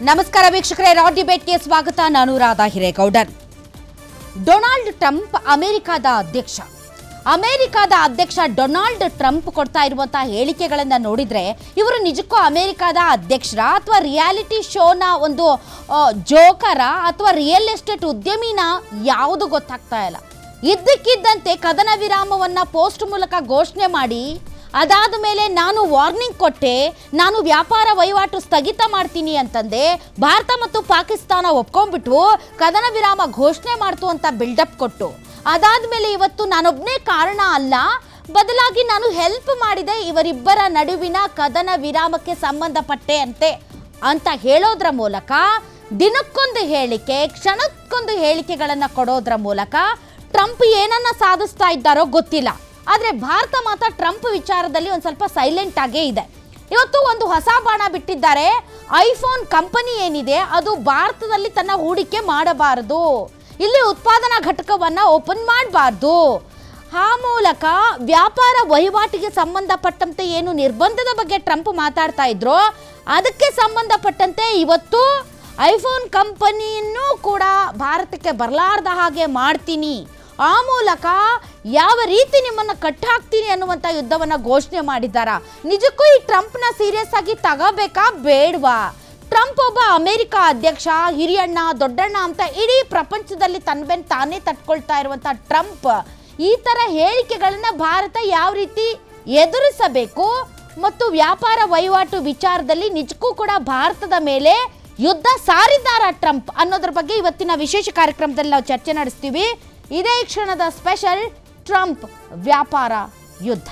ನಮಸ್ಕಾರ ವೀಕ್ಷಕರೇ, ರಾ ಡಿಬೇಟ್ಗೆ ಸ್ವಾಗತ. ನಾನು ರಾಧಾ ಹಿರೇಗೌಡರ್. ಡೊನಾಲ್ಡ್ ಟ್ರಂಪ್ ಅಮೆರಿಕದ ಅಧ್ಯಕ್ಷ ಡೊನಾಲ್ಡ್ ಟ್ರಂಪ್ ಕೊಡ್ತಾ ಇರುವಂತಹ ಹೇಳಿಕೆಗಳನ್ನು ನೋಡಿದ್ರೆ ಇವರು ನಿಜಕ್ಕೂ ಅಮೆರಿಕದ ಅಧ್ಯಕ್ಷರ ಅಥವಾ ರಿಯಾಲಿಟಿ ಶೋನ ಒಂದು ಜೋಕರ ಅಥವಾ ರಿಯಲ್ ಎಸ್ಟೇಟ್ ಉದ್ಯಮಿನ ಯಾವುದು ಗೊತ್ತಾಗ್ತಾ ಇಲ್ಲ. ಇದ್ದಕ್ಕಿದ್ದಂತೆ ಕದನ ವಿರಾಮವನ್ನ ಪೋಸ್ಟ್ ಮೂಲಕ ಘೋಷಣೆ ಮಾಡಿ ಅದಾದ ಮೇಲೆ ನಾನು ವಾರ್ನಿಂಗ್ ಕೊಟ್ಟೆ, ನಾನು ವ್ಯಾಪಾರ ವಹಿವಾಟು ಸ್ಥಗಿತ ಮಾಡ್ತೀನಿ ಅಂತಂದೆ. ಭಾರತ ಮತ್ತು ಪಾಕಿಸ್ತಾನ ಒಪ್ಕೊಂಡ್ಬಿಟ್ಟು ಕದನ ವಿರಾಮ ಘೋಷಣೆ ಮಾಡ್ತು ಅಂತ ಬಿಲ್ಡಪ್ ಕೊಟ್ಟು ಅದಾದ ಮೇಲೆ ಇವತ್ತು ನಾನೊಬ್ಬನೇ ಕಾರಣ ಅಲ್ಲ, ಬದಲಾಗಿ ನಾನು ಹೆಲ್ಪ್ ಮಾಡಿದೆ ಇವರಿಬ್ಬರ ನಡುವಿನ ಕದನ ವಿರಾಮಕ್ಕೆ ಸಂಬಂಧಪಟ್ಟೆ ಅಂತ ಹೇಳೋದ್ರ ಮೂಲಕ ದಿನಕ್ಕೊಂದು ಹೇಳಿಕೆ, ಕ್ಷಣಕ್ಕೊಂದು ಹೇಳಿಕೆಗಳನ್ನು ಕೊಡೋದ್ರ ಮೂಲಕ ಟ್ರಂಪ್ ಏನನ್ನ ಸಾಧಿಸ್ತಾ ಇದ್ದಾರೋ ಗೊತ್ತಿಲ್ಲ. ಆದರೆ ಭಾರತ ಮಾತ್ರ ಟ್ರಂಪ್ ವಿಚಾರದಲ್ಲಿ ಒಂದು ಸ್ವಲ್ಪ ಸೈಲೆಂಟ್ ಆಗೇ ಇದೆ. ಇವತ್ತು ಒಂದು ಹೊಸ ಬಾಣ ಬಿಟ್ಟಿದ್ದಾರೆ. ಐಫೋನ್ ಕಂಪನಿ ಏನಿದೆ ಅದು ಭಾರತದಲ್ಲಿ ತನ್ನ ಹೂಡಿಕೆ ಮಾಡಬಾರದು, ಇಲ್ಲಿ ಉತ್ಪಾದನಾ ಘಟಕವನ್ನು ಓಪನ್ ಮಾಡಬಾರ್ದು. ಆ ಮೂಲಕ ವ್ಯಾಪಾರ ವಹಿವಾಟಿಗೆ ಸಂಬಂಧಪಟ್ಟಂತೆ ಏನು ನಿರ್ಬಂಧದ ಬಗ್ಗೆ ಟ್ರಂಪ್ ಮಾತಾಡ್ತಾ ಇದ್ರು, ಅದಕ್ಕೆ ಸಂಬಂಧಪಟ್ಟಂತೆ ಇವತ್ತು ಐಫೋನ್ ಕಂಪನಿಯನ್ನು ಕೂಡ ಭಾರತಕ್ಕೆ ಬರಲಾರ್ದ ಹಾಗೆ ಮಾಡ್ತೀನಿ, ಆ ಮೂಲಕ ಯಾವ ರೀತಿ ನಿಮ್ಮನ್ನು ಕಟ್ಟಾಕ್ತೀನಿ ಅನ್ನುವಂಥ ಯುದ್ಧವನ್ನು ಘೋಷಣೆ ಮಾಡಿದ್ದಾರಾ. ನಿಜಕ್ಕೂ ಈ ಟ್ರಂಪ್ನ ಸೀರಿಯಸ್ ಆಗಿ ತಗೋಬೇಕಾ ಬೇಡವಾ? ಟ್ರಂಪ್ ಒಬ್ಬ ಅಮೆರಿಕ ಅಧ್ಯಕ್ಷ, ಹಿರಿಯಣ್ಣ ದೊಡ್ಡಣ್ಣ ಅಂತ ಇಡೀ ಪ್ರಪಂಚದಲ್ಲಿ ತನ್ನ ತಾನೇ ತಟ್ಕೊಳ್ತಾ ಇರುವಂಥ ಟ್ರಂಪ್ ಈ ಥರ ಹೇಳಿಕೆಗಳನ್ನು ಭಾರತ ಯಾವ ರೀತಿ ಎದುರಿಸಬೇಕು ಮತ್ತು ವ್ಯಾಪಾರ ವಹಿವಾಟು ವಿಚಾರದಲ್ಲಿ ನಿಜಕ್ಕೂ ಕೂಡ ಭಾರತದ ಮೇಲೆ ಯುದ್ಧ ಸಾರಿದ್ದಾರ ಟ್ರಂಪ್ ಅನ್ನೋದ್ರ ಬಗ್ಗೆ ಇವತ್ತಿನ ವಿಶೇಷ ಕಾರ್ಯಕ್ರಮದಲ್ಲಿ ನಾವು ಚರ್ಚೆ ನಡೆಸ್ತೀವಿ. ಇದೇ ಕ್ಷಣದ ಸ್ಪೆಷಲ್ ಟ್ರಂಪ್ ವ್ಯಾಪಾರ ಯುದ್ಧ.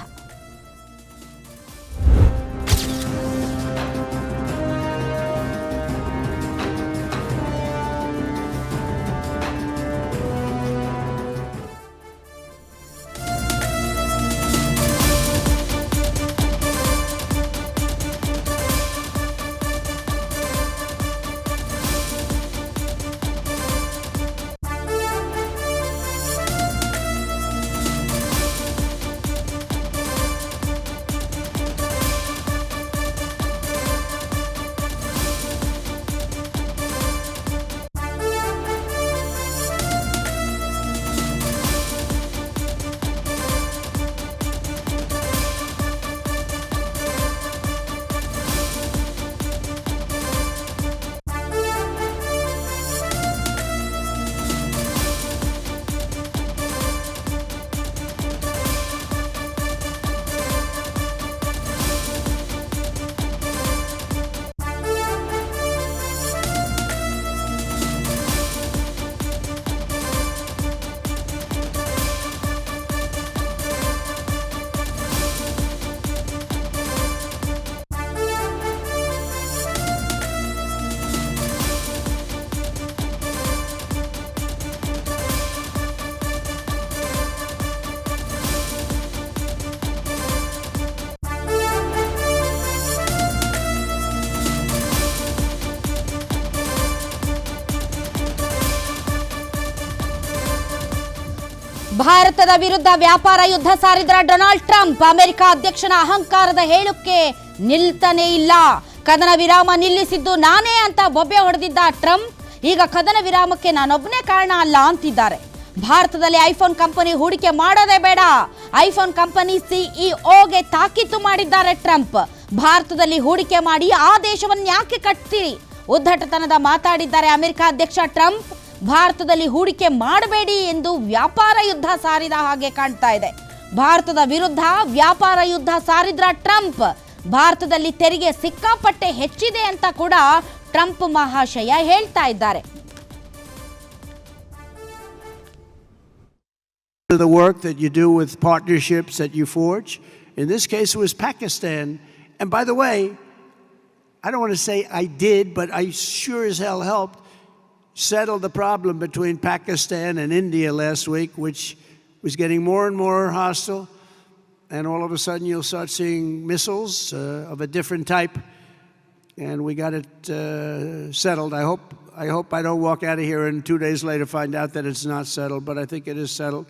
ಭಾರತದ ವಿರುದ್ಧ ವ್ಯಾಪಾರ ಯುದ್ಧ ಸಾರಿದ್ರ ಡೊನಾಲ್ಡ್ ಟ್ರಂಪ್. ಅಮೆರಿಕ ಅಧ್ಯಕ್ಷನ ಅಹಂಕಾರದ ಹೇಳಿಕೆ ನಿಲ್ತಾನೇ ಇಲ್ಲ. ಕದನ ವಿರಾಮ ನಿಲ್ಲಿಸಿದ್ದು ನಾನೇ ಅಂತ ಬೊಬ್ಬೆ ಹೊಡೆದಿದ್ದ ಟ್ರಂಪ್ ಈಗ ಕದನ ವಿರಾಮಕ್ಕೆ ನಾನೊಬ್ಬನೇ ಕಾರಣ ಅಲ್ಲ ಅಂತಿದ್ದಾರೆ. ಭಾರತದಲ್ಲಿ ಐಫೋನ್ ಕಂಪನಿ ಹೂಡಿಕೆ ಮಾಡೋದೇ ಬೇಡ, ಐಫೋನ್ ಕಂಪನಿ ಸಿಇಒಗೆ ತಾಕೀತು ಮಾಡಿದ್ದಾರೆ ಟ್ರಂಪ್. ಭಾರತದಲ್ಲಿ ಹೂಡಿಕೆ ಮಾಡಿ ಆ ದೇಶವನ್ನು ಯಾಕೆ ಕಟ್ತೀರಿ ಉದ್ದಟತನದ ಮಾತಾಡಿದ್ದಾರೆ ಅಮೆರಿಕ ಅಧ್ಯಕ್ಷ ಟ್ರಂಪ್. ಭಾರತದಲ್ಲಿ ಹೂಡಿಕೆ ಮಾಡಬೇಡಿ ಎಂದು ವ್ಯಾಪಾರ ಯುದ್ಧ ಸಾರಿದ ಹಾಗೆ ಕಾಣ್ತಾ ಇದೆ. ಭಾರತದ ವಿರುದ್ಧ ವ್ಯಾಪಾರ ಯುದ್ಧ ಸಾರಿದ್ರ ಟ್ರಂಪ್. ಭಾರತದಲ್ಲಿ ತೆರಿಗೆ ಸಿಕ್ಕಾಪಟ್ಟೆ ಹೆಚ್ಚಿದೆ ಅಂತ ಕೂಡ ಟ್ರಂಪ್ ಮಹಾಶಯ ಹೇಳ್ತಾ ಇದ್ದಾರೆ. The work that you do with partnerships that you forge. In this case it was Pakistan. And by the way, I don't want to say I did, but I sure as hell helped settle the problem between Pakistan and India last week, which was getting more and more hostile. And all of a sudden you'll start seeing missiles of a different type. And we got it settled. I hope I don't walk out of here and 2 days later find out that it's not settled, but I think it is settled.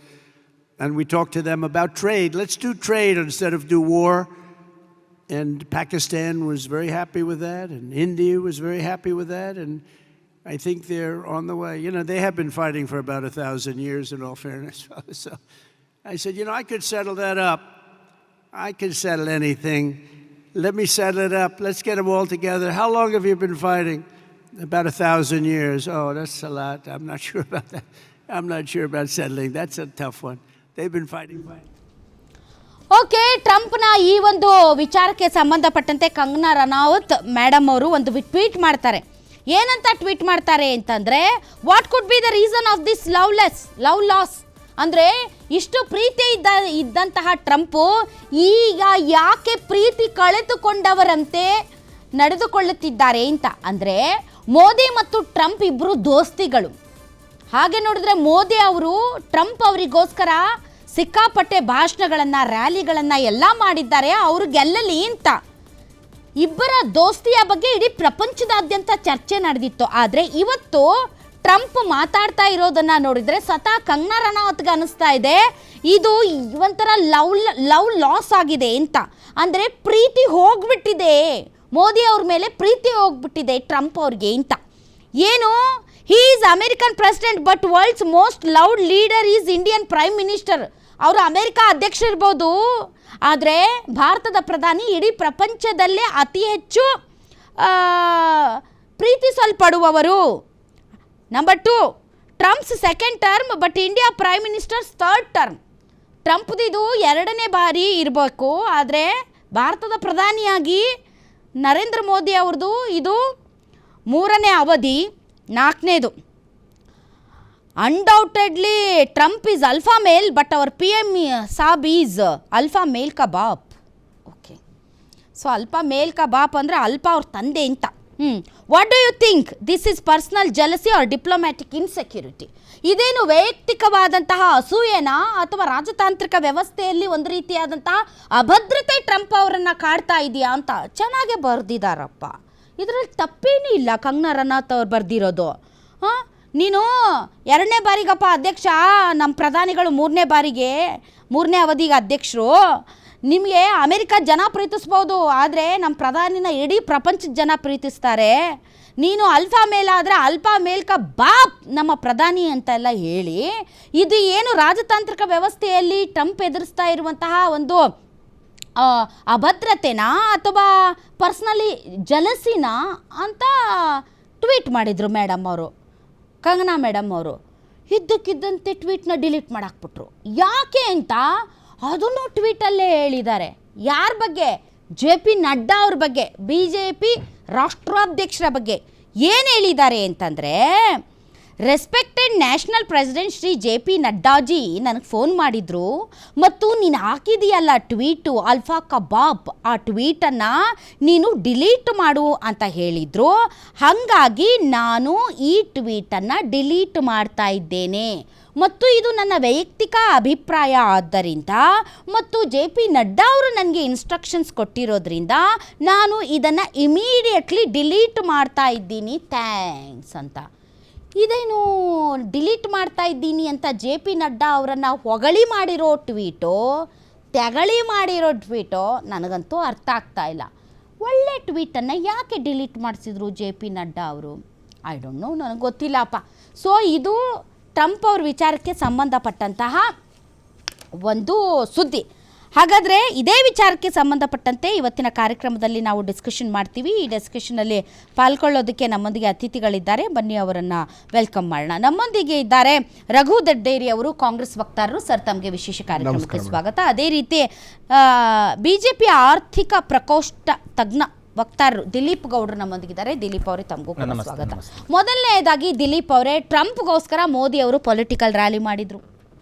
And we talked to them about trade. Let's do trade instead of do war. And Pakistan was very happy with that, and India was very happy with that, and I think they're on the way. You know, they have been fighting for about 1,000 years, in all fairness. So I said, you know, I could settle that up. I can settle anything. Let me settle it up. Let's get them all together. How long have you been fighting? About 1,000 years. Oh, that's a lot. I'm not sure about that. I'm not sure about settling. That's a tough one. They've been fighting. Okay, ಟ್ರಂಪ್ನ ಈ ಒಂದು ವಿಚಾರಕ್ಕೆ ಸಂಬಂಧಪಟ್ಟಂತೆ Kangana Ranaut madam ಅವರು ಒಂದು tweet ಮಾಡ್ತಾರೆ. ಏನಂತ tweet ಮಾಡ್ತಾರೆ ಅಂತಂದರೆ, what could be the reason of this love loss? ಅಂದರೆ ಇಷ್ಟು ಪ್ರೀತಿ ಇದ್ದಂತಹ ಟ್ರಂಪು ಈಗ ಯಾಕೆ ಪ್ರೀತಿ ಕಳೆದುಕೊಂಡವರಂತೆ ನಡೆದುಕೊಳ್ಳುತ್ತಿದ್ದಾರೆ ಅಂತ. ಅಂದರೆ ಮೋದಿ ಮತ್ತು ಟ್ರಂಪ್ ಇಬ್ಬರು ದೋಸ್ತಿಗಳು. ಹಾಗೆ ನೋಡಿದ್ರೆ ಮೋದಿ ಅವರು ಟ್ರಂಪ್ ಅವರಿಗೋಸ್ಕರ ಸಿಕ್ಕಾಪಟ್ಟೆ ಭಾಷಣಗಳನ್ನು, ರ್ಯಾಲಿಗಳನ್ನು ಎಲ್ಲ ಮಾಡಿದ್ದಾರೆ ಅವರು ಗೆಲ್ಲಲಿ ಅಂತ. ಇಬ್ಬರ ದೋಸ್ತಿಯ ಬಗ್ಗೆ ಇಡೀ ಪ್ರಪಂಚದಾದ್ಯಂತ ಚರ್ಚೆ ನಡೆದಿತ್ತು. ಆದರೆ ಇವತ್ತು ಟ್ರಂಪ್ ಮಾತಾಡ್ತಾ ಇರೋದನ್ನು ನೋಡಿದರೆ ಸ್ವತಃ ಕಂಗನಾ ರನೌತ್ಗೆ ಅನ್ನಿಸ್ತಾ ಇದೆ ಇದು ಒಂಥರ ಲವ್ ಲಾಸ್ ಆಗಿದೆ ಅಂತ. ಅಂದರೆ ಪ್ರೀತಿ ಹೋಗ್ಬಿಟ್ಟಿದೆ, ಮೋದಿ ಅವ್ರ ಮೇಲೆ ಪ್ರೀತಿ ಹೋಗ್ಬಿಟ್ಟಿದೆ ಟ್ರಂಪ್ ಅವ್ರಿಗೆ ಅಂತ. ಏನು, he is American president but world's most loved leader is Indian prime minister. ಅವರು ಅಮೆರಿಕ ಅಧ್ಯಕ್ಷ ಇರ್ಬೋದು, ಆದರೆ ಭಾರತದ ಪ್ರಧಾನಿ ಇಡೀ ಪ್ರಪಂಚದಲ್ಲೇ ಅತಿ ಹೆಚ್ಚು ಪ್ರೀತಿಸಲ್ಪಡುವವರು. Number 2, Trump's second term but India prime minister's third term. ಟ್ರಂಪ್ದಿದು 2ನೇ ಬಾರಿ ಇರಬೇಕು, ಆದರೆ ಭಾರತದ ಪ್ರಧಾನಿಯಾಗಿ ನರೇಂದ್ರ ಮೋದಿ ಅವ್ರದ್ದು ಇದು 3ನೇ ಅವಧಿ, 4ನೇದು. Undoubtedly Trump is alpha male but our PM ಸಾಬ್ ಈಸ್ ಅಲ್ಫಾ ಮೇಲ್ ಕಾ ಬಾಪ್. ಓಕೆ, ಸೊ ಅಲ್ಫಾ ಮೇಲ್ ಕಾ ಬಾಪ್ ಅಂದರೆ ಅಲ್ಫಾ ಅವ್ರ ತಂದೆ ಅಂತ. What do you think this is personal jealousy or diplomatic insecurity? ಇದೇನು ವೈಯಕ್ತಿಕವಾದಂತಹ ಅಸೂಯೆನಾ ಅಥವಾ ರಾಜತಾಂತ್ರಿಕ ವ್ಯವಸ್ಥೆಯಲ್ಲಿ ಒಂದು ರೀತಿಯಾದಂತಹ ಅಭದ್ರತೆ ಟ್ರಂಪ್ ಅವರನ್ನು ಕಾಡ್ತಾ ಇದೆಯಾ ಅಂತ ಚೆನ್ನಾಗೇ ಬರೆದಿದ್ದಾರಪ್ಪ. ಇದರಲ್ಲಿ ತಪ್ಪೇನೂ ಇಲ್ಲ ಕಂಗನಾ ರನೌತ್ ಅವ್ರು ಬರೆದಿರೋದು. ನೀನು 2ನೇ ಬಾರಿಗಪ್ಪ ಅಧ್ಯಕ್ಷ, ನಮ್ಮ ಪ್ರಧಾನಿಗಳು 3ನೇ ಅವಧಿಗೆ ಅಧ್ಯಕ್ಷರು. ನಿಮಗೆ ಅಮೆರಿಕ ಜನ ಪ್ರೀತಿಸ್ಬೋದು, ಆದರೆ ನಮ್ಮ ಪ್ರಧಾನಿನ ಇಡೀ ಪ್ರಪಂಚದ ಜನ ಪ್ರೀತಿಸ್ತಾರೆ. ನೀನು ಅಲ್ಫಾ ಮೇಲ್ ಆದರೆ ಅಲ್ಫಾ ಮೇಲ್ ಕಾ ಬಾಪ್ ನಮ್ಮ ಪ್ರಧಾನಿ ಅಂತೆಲ್ಲ ಹೇಳಿ, ಇದು ಏನು ರಾಜತಾಂತ್ರಿಕ ವ್ಯವಸ್ಥೆಯಲ್ಲಿ ಟ್ರಂಪ್ ಎದುರಿಸ್ತಾ ಇರುವಂತಹ ಒಂದು ಅಭದ್ರತೆನಾ ಅಥವಾ ಪರ್ಸ್ನಲಿ ಜಲಸಿನಾ ಅಂತ ಟ್ವೀಟ್ ಮಾಡಿದರು ಮೇಡಮ್ ಅವರು, ಕಂಗನಾ ಮೇಡಮ್ ಅವರು. ಇದ್ದಕ್ಕಿದ್ದಂತೆ ಟ್ವೀಟ್ನ ಡಿಲೀಟ್ ಮಾಡಾಕ್ಬಿಟ್ರು. ಯಾಕೆ ಅಂತ ಅದನ್ನು ಟ್ವೀಟಲ್ಲೇ ಹೇಳಿದ್ದಾರೆ. ಯಾರ ಬಗ್ಗೆ? JP ನಡ್ಡಾ ಅವ್ರ ಬಗ್ಗೆ, BJP ರಾಷ್ಟ್ರಾಧ್ಯಕ್ಷರ ಬಗ್ಗೆ. ಏನು ಹೇಳಿದ್ದಾರೆ ಅಂತಂದರೆ, respected national president Shri JP ನಡ್ಡಾಜಿ ನನಗೆ ಫೋನ್ ಮಾಡಿದರು ಮತ್ತು ನೀನು ಹಾಕಿದೆಯಲ್ಲ ಟ್ವೀಟು ಅಲ್ಫಾ ಕಬಾಬ್, ಆ ಟ್ವೀಟನ್ನು ನೀನು ಡಿಲೀಟ್ ಮಾಡು ಅಂತ ಹೇಳಿದರು. ಹಾಗಾಗಿ ನಾನು ಈ ಟ್ವೀಟನ್ನು ಡಿಲೀಟ್ ಮಾಡ್ತಾ ಇದ್ದೇನೆ ಮತ್ತು ಇದು ನನ್ನ ವೈಯಕ್ತಿಕ ಅಭಿಪ್ರಾಯ ಆದ್ದರಿಂದ ಮತ್ತು JP ನಡ್ಡಾ ಅವರು ನನಗೆ ಇನ್ಸ್ಟ್ರಕ್ಷನ್ಸ್ ಕೊಟ್ಟಿರೋದ್ರಿಂದ ನಾನು ಇದನ್ನು ಇಮಿಡಿಯೇಟ್ಲಿ ಡಿಲೀಟ್ ಮಾಡ್ತಾ ಇದ್ದೀನಿ, ಥ್ಯಾಂಕ್ಸ್ ಅಂತ. ಇದೇನು ಡಿಲೀಟ್ ಮಾಡ್ತಾ ಇದ್ದೀನಿ ಅಂತ JP ನಡ್ಡಾ ಅವರನ್ನು ಹೊಗಳಿ ಮಾಡಿರೋ ಟ್ವೀಟೋ ತೆಗಳಿ ಮಾಡಿರೋ ಟ್ವೀಟೋ ನನಗಂತೂ ಅರ್ಥ ಆಗ್ತಾ ಇಲ್ಲ. ಒಳ್ಳೆ ಟ್ವೀಟನ್ನು ಯಾಕೆ ಡಿಲೀಟ್ ಮಾಡಿಸಿದ್ರು JP ನಡ್ಡಾ ಅವರು? ಐ ಡೋಂಟ್ ನೋ, ನನಗೆ ಗೊತ್ತಿಲ್ಲಪ್ಪ. ಸೊ ಇದು ಟ್ರಂಪ್ ಅವ್ರ ವಿಚಾರಕ್ಕೆ ಸಂಬಂಧಪಟ್ಟಂತಹ ಒಂದು ಸುದ್ದಿ. ಹಾಗಾದರೆ ಇದೇ ವಿಚಾರಕ್ಕೆ ಸಂಬಂಧಪಟ್ಟಂತೆ ಇವತ್ತಿನ ಕಾರ್ಯಕ್ರಮದಲ್ಲಿ ನಾವು ಡಿಸ್ಕಷನ್ ಮಾಡ್ತೀವಿ. ಈ ಡಿಸ್ಕಷನಲ್ಲಿ ಪಾಲ್ಗೊಳ್ಳೋದಕ್ಕೆ ನಮ್ಮೊಂದಿಗೆ ಅತಿಥಿಗಳಿದ್ದಾರೆ, ಬನ್ನಿ ಅವರನ್ನು ವೆಲ್ಕಮ್ ಮಾಡೋಣ. ನಮ್ಮೊಂದಿಗೆ ಇದ್ದಾರೆ ರಘು ದಡ್ಡೇರಿ ಅವರು, ಕಾಂಗ್ರೆಸ್ ವಕ್ತಾರರು. ಸರ್, ತಮಗೆ ವಿಶೇಷ ಕಾರ್ಯಕ್ರಮಕ್ಕೆ ಸ್ವಾಗತ. ಅದೇ ರೀತಿ BJP ಆರ್ಥಿಕ ಪ್ರಕೋಷ್ಠ ತಜ್ಞ ವಕ್ತಾರರು ದಿಲೀಪ್ ಗೌಡ್ರು ನಮ್ಮೊಂದಿಗಿದ್ದಾರೆ. ದಿಲೀಪ್ ಅವರೇ, ತಮಗೂ ಸ್ವಾಗತ. ಮೊದಲನೇದಾಗಿ ದಿಲೀಪ್ ಅವರೇ, ಟ್ರಂಪ್ಗೋಸ್ಕರ ಮೋದಿ ಅವರು ಪೊಲಿಟಿಕಲ್ ರ್ಯಾಲಿ ಮಾಡಿದರು.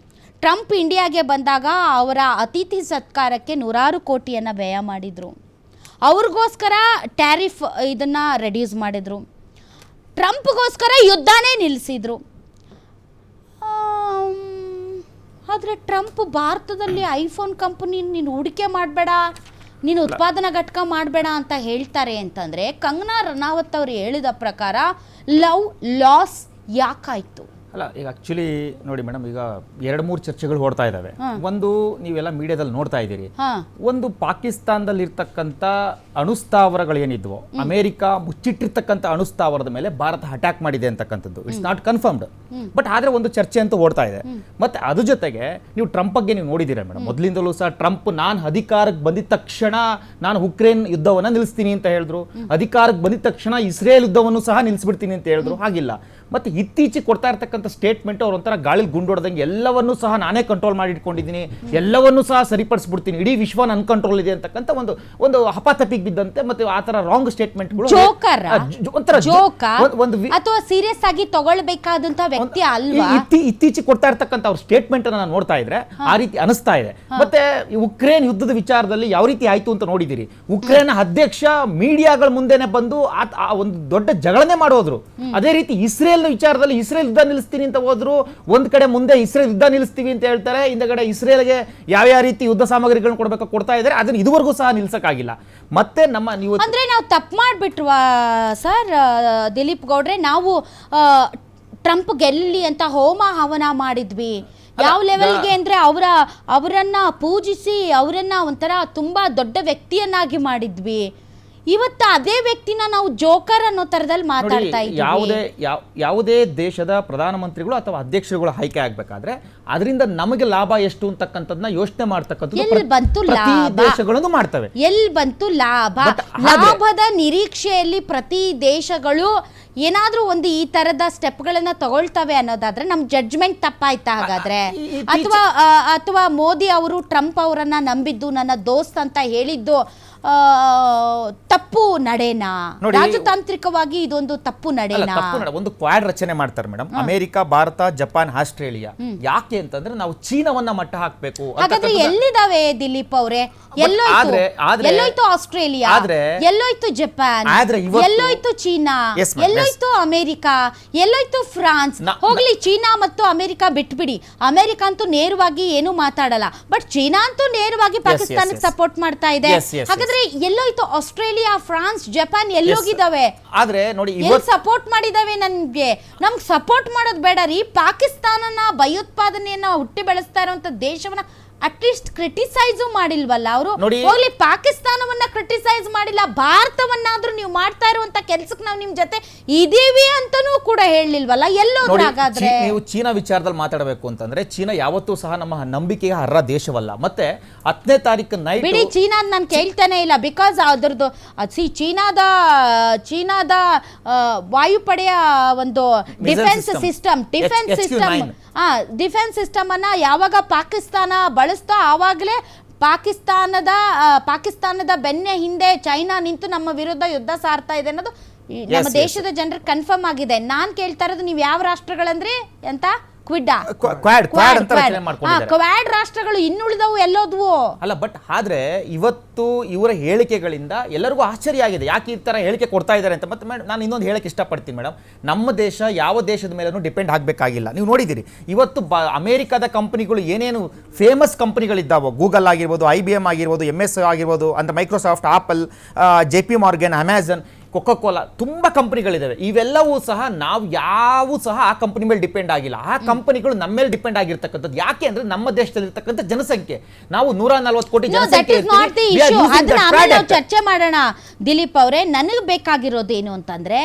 ಟ್ರಂಪ್ ಇಂಡಿಯಾಗೆ ಬಂದಾಗ ಅವರ ಅತಿಥಿ ಸತ್ಕಾರಕ್ಕೆ 100 ಕೋಟಿಯನ್ನು ವ್ಯಯ ಮಾಡಿದರು. ಅವ್ರಿಗೋಸ್ಕರ ಟ್ಯಾರಿಫ್ ಇದನ್ನು ರೆಡ್ಯೂಸ್ ಮಾಡಿದರು. ಟ್ರಂಪ್ಗೋಸ್ಕರ ಯುದ್ಧನೇ ನಿಲ್ಲಿಸಿದರು. ಆದರೆ ಟ್ರಂಪ್ ಭಾರತದಲ್ಲಿ ಐಫೋನ್ ಕಂಪನಿ ನೀನು ಹೂಡಿಕೆ ಮಾಡಬೇಡ, ನೀನು ಉತ್ಪಾದನಾ ಘಟಕ ಮಾಡಬೇಡ ಅಂತ ಹೇಳ್ತಾರೆ ಅಂತಂದರೆ, ಕಂಗನಾ ರನೌತ್ ಅವರು ಹೇಳಿದ ಪ್ರಕಾರ ಲವ್ ಲಾಸ್ ಯಾಕಾಯಿತು? ಅಲ್ಲ, ಈಗ ಆಕ್ಚುಲಿ ನೋಡಿ ಮೇಡಮ್, ಈಗ 2-3 ಚರ್ಚೆಗಳು ಓಡ್ತಾ ಇದ್ದಾವೆ. ಒಂದು, ನೀವೆಲ್ಲ ಮೀಡಿಯಾದಲ್ಲಿ ನೋಡ್ತಾ ಇದ್ದೀರಿ, ಒಂದು ಪಾಕಿಸ್ತಾನದಲ್ಲಿ ಇರ್ತಕ್ಕಂಥ ಅಣುಸ್ಥಾವರಗಳು ಏನಿದ್ವು, ಅಮೆರಿಕ ಮುಚ್ಚಿಟ್ಟಿರ್ತಕ್ಕಂಥ ಅಣುಸ್ಥಾವರದ ಮೇಲೆ ಭಾರತ ಅಟ್ಯಾಕ್ ಮಾಡಿದೆ ಅಂತಕ್ಕಂಥದ್ದು ಇಟ್ಸ್ ನಾಟ್ ಕನ್ಫರ್ಮ್ಡ್. ಬಟ್ ಆದ್ರೆ ಒಂದು ಚರ್ಚೆ ಅಂತ ಓಡ್ತಾ ಇದೆ. ಮತ್ತೆ ಅದ್ರ ಜೊತೆಗೆ ನೀವು ಟ್ರಂಪ್ ಬಗ್ಗೆ ನೀವು ನೋಡಿದ್ದೀರಾ ಮೇಡಮ್, ಮೊದಲಿಂದಲೂ ಸಹ ಟ್ರಂಪ್ ನಾನು ಅಧಿಕಾರಕ್ಕೆ ಬಂದಿದ ತಕ್ಷಣ ನಾನು ಉಕ್ರೇನ್ ಯುದ್ಧವನ್ನ ನಿಲ್ಲಿಸ್ತೀನಿ ಅಂತ ಹೇಳಿದ್ರು, ಅಧಿಕಾರಕ್ಕೆ ಬಂದಿದ ತಕ್ಷಣ ಇಸ್ರೇಲ್ ಯುದ್ಧವನ್ನು ಸಹ ನಿಲ್ಲಿಸ್ಬಿಡ್ತೀನಿ ಅಂತ ಹೇಳಿದ್ರು. ಹಾಗಿಲ್ಲ. ಮತ್ತೆ ಇತ್ತೀಚೆಗೆ ಕೊಡ್ತಾ ಇರ್ತಕ್ಕಂಥ ಸ್ಟೇಟ್ಮೆಂಟ್ ಅವ್ರ ಒಂಥರ ಗಾಳಿಲಿ ಗುಂಡೊಡ್ದಂಗೆ ಎಲ್ಲವನ್ನೂ ಸಹ ನಾನೇ ಕಂಟ್ರೋಲ್ ಮಾಡಿ ಇಟ್ಕೊಂಡಿದ್ದೀನಿ, ಎಲ್ಲವನ್ನೂ ಸಹ ಸರಿಪಡಿಸ್ಬಿಡ್ತೀನಿ, ಇಡೀ ವಿಶ್ವ ನನ್ನ ಕಂಟ್ರೋಲ್ ಇದೆ ಅಂತಕ್ಕಂಥ ಒಂದು ಹಪಾತಪಿಗೆ ಬಿದ್ದಂತೆ ಮತ್ತೆ ಆ ತರ ರಾಂಗ್ ಸ್ಟೇಟ್ಮೆಂಟ್ಗಳು ಅಥವಾ ಸೀರಿಯಸ್ ಆಗಿ ತಗೊಳ್ಬೇಕಾದಂತ ವ್ಯಕ್ತಿ ಅಲ್ವಾ. ಇತ್ತೀಚೆಗೆ ಕೊಡ್ತಾ ಇರ್ತಕ್ಕಂಥ ಅವ್ರ ಸ್ಟೇಟ್ಮೆಂಟ್ ಅನ್ನ ನೋಡ್ತಾ ಇದ್ರೆ ಆ ರೀತಿ ಅನಿಸ್ತಾ ಇದೆ. ಮತ್ತೆ ಉಕ್ರೇನ್ ಯುದ್ಧದ ವಿಚಾರದಲ್ಲಿ ಯಾವ ರೀತಿ ಆಯ್ತು ಅಂತ ನೋಡಿದಿರಿ. ಉಕ್ರೇನ್ ಅಧ್ಯಕ್ಷ ಮೀಡಿಯಾಗಳ ಮುಂದೆನೆ ಬಂದು ಒಂದು ದೊಡ್ಡ ಜಗಳನೆ ಮಾಡೋದ್ರು. ಅದೇ ರೀತಿ ಇಸ್ರೇಲ್ ವಿಚಾರದಲ್ಲಿ ಇಸ್ರೇಲ್ ಯುದ್ಧ ನಿಲ್ಲಿಸ್ತೀನಿ ಅಂತ ಹೋದ್ರು. ಒಂದ್ ಕಡೆ ಮುಂದೆ ಇಸ್ರೇಲ್ ಯುದ್ಧ ನಿಲ್ಲಿಸ್ತೀವಿ ಅಂತ ಹೇಳ್ತಾರೆ, ಹಿಂದಗಡೆ ಇಸ್ರೇಲ್ಗೆ ಯಾವ ರೀತಿ ಯುದ್ಧ ಸಾಮಗ್ರಿಗಳನ್ನ ಕೊಡಬೇಕು ಕೊಡ್ತಾ ಇದ್ದಾರೆ. ಅದನ್ನ ಇದುವರೆಗೂ ಸಹ ನಿಲ್ಸಕ್ಕಾಗಿಲ್ಲ. ಮತ್ತೆ ನೀವು ಅಂದ್ರೆ ನಾವು ತಪ್ಪು ಮಾಡ್ಬಿಟ್ವಾ ಸರ್ ದಿಲೀಪ್ ಗೌಡ್ರೆ? ನಾವು ಟ್ರಂಪ್ ಗೆಲ್ಲಿ ಅಂತ ಹೋಮ ಹವನ ಮಾಡಿದ್ವಿ. ಯಾವ ಲೆವೆಲ್ಗೆ ಅಂದ್ರೆ ಅವರನ್ನ ಪೂಜಿಸಿ ಅವರನ್ನ ಒಂಥರ ತುಂಬಾ ದೊಡ್ಡ ವ್ಯಕ್ತಿಯನ್ನಾಗಿ ಮಾಡಿದ್ವಿ. ಇವತ್ತು ಅದೇ ವ್ಯಕ್ತಿನ ನಾವು ಜೋಕರ್ ಅನ್ನೋ ತರದಲ್ಲಿ ಮಾತಾಡ್ತಾ ಇದ್ದೀವಿ. ಯಾವುದೇ ದೇಶದ ಪ್ರಧಾನಮಂತ್ರಿಗಳು ಅಥವಾ ಅಧ್ಯಕ್ಷರುಗಳು ಆಯ್ಕೆ ಆಗ್ಬೇಕಾದ್ರೆ ಅದರಿಂದ ನಮಗೆ ಲಾಭ ಎಷ್ಟು ಅಂತಕ್ಕಂಥದ್ದನ್ನ ಯೋಚನೆ ಮಾಡ್ತಕ್ಕಂಥದ್ದು ದೇಶಗಳನ್ನು ಮಾಡ್ತವೆ. ಎಲ್ಲಿ ಬಂತು ಲಾಭ? ಲಾಭದ ನಿರೀಕ್ಷೆಯಲ್ಲಿ ಪ್ರತಿ ದೇಶಗಳು ಏನಾದ್ರೂ ಒಂದು ಈ ತರದ ಸ್ಟೆಪ್ಗಳನ್ನ ತಗೊಳ್ತವೆ ಅನ್ನೋದಾದ್ರೆ ನಮ್ ಜಡ್ಜ್ಮೆಂಟ್ ತಪ್ಪಾಯ್ತಾ ಹಾಗಾದ್ರೆ? ಅಥವಾ ಮೋದಿ ಅವರು ಟ್ರಂಪ್ ಅವರನ್ನ ನಂಬಿದ್ದು ನನ್ನ ದೋಸ್ತ್ ಅಂತ ಹೇಳಿದ್ದು ತಪ್ಪು ನಡೆನಾ? ರಾಜತಾಂತ್ರಿಕವಾಗಿ ಇದೊಂದು ತಪ್ಪು ನಡೆನಾ? ಒಂದು ಕ್ವಾಡ್ ರಚನೆ ಮಾಡ್ತಾರೆ madam, America, Bharat, Japan, Australia. ಯಾಕೆ ಅಂತಂದ್ರೆ ನಾವು ಚೀನಾವನ್ನ ಮಟ್ಟ ಹಾಕ್ಬೇಕು. ಹಾಗಾದ್ರೆ ಎಲ್ಲಿದಾವೆ ದಿಲೀಪ್ ಅವರೇ? ಎಲ್ಲೋಯ್ತು ಆಸ್ಟ್ರೇಲಿಯಾ? ಎಲ್ಲೋಯ್ತು ಜಪಾನ್? ಎಲ್ಲೋಯ್ತು ಚೀನಾ? ಎಲ್ಲೋಯ್ತು ಅಮೆರಿಕ? ಎಲ್ಲೋಯ್ತು ಫ್ರಾನ್ಸ್? ಹೋಗ್ಲಿ, ಚೀನಾ ಮತ್ತು ಅಮೆರಿಕ ಬಿಟ್ಬಿಡಿ. ಅಮೆರಿಕ ಅಂತೂ ನೇರವಾಗಿ ಏನು ಮಾತಾಡಲ್ಲ, ಬಟ್ ಚೀನಾ ಅಂತೂ ನೇರವಾಗಿ ಪಾಕಿಸ್ತಾನಕ್ಕೆ ಸಪೋರ್ಟ್ ಮಾಡ್ತಾ ಇದೆ. ಹಾಗಾದ್ರೆ ಎಲ್ಲೋಯ್ತು ಆಸ್ಟ್ರೇಲಿಯಾ, ಫ್ರಾನ್ಸ್, ಜಪಾನ್? ಎಲ್ಲೋಗಿದಾವೆ? ಆದ್ರೆ ನೋಡಿ, ಸಪೋರ್ಟ್ ಮಾಡಿದಾವೆ. ನಮ್ಗೆ ಸಪೋರ್ಟ್ ಮಾಡೋದು ಬೇಡ ರೀ. ಪಾಕಿಸ್ತಾನನ ಭಯೋತ್ಪಾದನೆಯನ್ನ ಹುಟ್ಟಿ ಬೆಳೆಸ್ತಾ ಇರುವಂತ ದೇಶವನ್ನ ಅಟ್ಲೀಸ್ಟ್ ಕ್ರಿಟಿಸೈಸ್ ಮಾಡಿಲ್ವಲ್ಲ ಅವರು? ಹೋಗ್ಲಿ, ಪಾಕಿಸ್ತಾನವನ್ನ ಕ್ರಿಟಿಸೈಸ್ ಮಾಡಿಲ್ಲ, ಭಾರತವನ್ನಾದ್ರೂ ನೀವು ಮಾಡ್ತಾ ಇರುವಂತ ಕೆಲ್ಸಕ್ಕೆ ನಾವು ನಿಮ್ ಜೊತೆ ಇದೀವಿ ಅಂತಾನೂ ಕೂಡ ಹೇಳಿಲ್ವಲ್ಲ. ಎಲ್ಲೋದ್ರು ಹಾಗಾದ್ರೆ? ನೀವು ಚೀನಾ ವಿಚಾರದಲ್ಲಿ ಮಾತಾಡಬೇಕು ಅಂತಂದ್ರೆ ಚೀನಾ ಯಾವತ್ತೂ ಸಹ ನಮ್ಮ ನಂಬಿಕೆಗೆ ಅರ್ಹ ದೇಶವಲ್ಲ. ಮತ್ತೆ 10ನೇ ತಾರೀಕು ನೈಟ್ ಬಿಡಿ, ಚೀನಾ ನಾನು ಕೇಳ್ತಾನೆ ಇಲ್ಲ. ಬಿಕಾಸ್ ಅದ್ರದ್ದು ಚೀನಾದ ವಾಯುಪಡೆಯ ಒಂದು ಡಿಫೆನ್ಸ್ ಸಿಸ್ಟಮ್ ಅನ್ನ ಯಾವಾಗ ಪಾಕಿಸ್ತಾನ ಬಳಸ್ತೋ ಆವಾಗಲೇ ಪಾಕಿಸ್ತಾನದ ಬೆನ್ನ ಹಿಂದೆ ಚೈನಾ ನಿಂತು ನಮ್ಮ ವಿರುದ್ಧ ಯುದ್ಧ ಸಾರ್ತಾ ಇದೆ ಅನ್ನೋದು ನಮ್ಮ ದೇಶದ ಜನರಿಗೆ ಕನ್ಫರ್ಮ್ ಆಗಿದೆ. ನಾನ್ ಕೇಳ್ತಾ ಇರೋದು, ನೀವು ಯಾವ ರಾಷ್ಟ್ರಗಳಂದ್ರಿ ಅಂತ? ಕ್ವಾಡ್ ರಾಷ್ಟ್ರಗಳು ಇನ್ನುಳಿದವು ಎಲ್ಲೋದ್ವು ಅಲ್ಲ. ಬಟ್ ಆದ್ರೆ ಇವತ್ತು ಇವರ ಹೇಳಿಕೆಗಳಿಂದ ಎಲ್ಲರಿಗೂ ಆಶ್ಚರ್ಯ ಆಗಿದೆ, ಯಾಕೆ ಈ ತರ ಹೇಳಿಕೆ ಕೊಡ್ತಾ ಇದ್ದಾರೆ ಅಂತ. ಮತ್ತೆ ನಾನು ಇನ್ನೊಂದು ಹೇಳಕ್ಕೆ ಇಷ್ಟಪಡ್ತೀನಿ ಮೇಡಮ್, ನಮ್ಮ ದೇಶ ಯಾವ ದೇಶದ ಮೇಲೂ ಡಿಪೆಂಡ್ ಆಗಬೇಕಾಗಿಲ್ಲ. ನೀವು ನೋಡಿದಿರಿ ಇವತ್ತು ಅಮೆರಿಕದ ಕಂಪನಿಗಳು ಏನೇನು ಫೇಮಸ್ ಕಂಪನಿಗಳಿದ್ದಾವೋ, ಗೂಗಲ್ ಆಗಿರ್ಬೋದು, IBM ಆಗಿರ್ಬೋದು, MS ಆಗಿರ್ಬೋದು, ಅಂತ Microsoft, apple, JP Morgan, Amazon, Coca-Cola, ತುಂಬಾ ಕಂಪನಿಗಳಿದಾವೆ. ಇವೆಲ್ಲವೂ ಸಹ ನಾವು ಯಾವ ಸಹ ಆ ಕಂಪನಿ ಮೇಲೆ ಡಿಪೆಂಡ್ ಆಗಿಲ್ಲ. ಆ ಕಂಪನಿಗಳು ನಮ್ಮ ಮೇಲೆ ಡಿಪೆಂಡ್ ಆಗಿರ್ತಕ್ಕಂಥದ್ದು. ಯಾಕೆ ಅಂದ್ರೆ ನಮ್ಮ ದೇಶದಲ್ಲಿರ್ತಕ್ಕಂಥ ಜನಸಂಖ್ಯೆ ನಾವು 140 ಕೋಟಿ ಜನಸಂಖ್ಯೆ. ಚರ್ಚೆ ಮಾಡೋಣ ದಿಲೀಪ್ ಅವರೇ. ನನಗೆ ಬೇಕಾಗಿರೋದೇನು ಅಂತಂದ್ರೆ,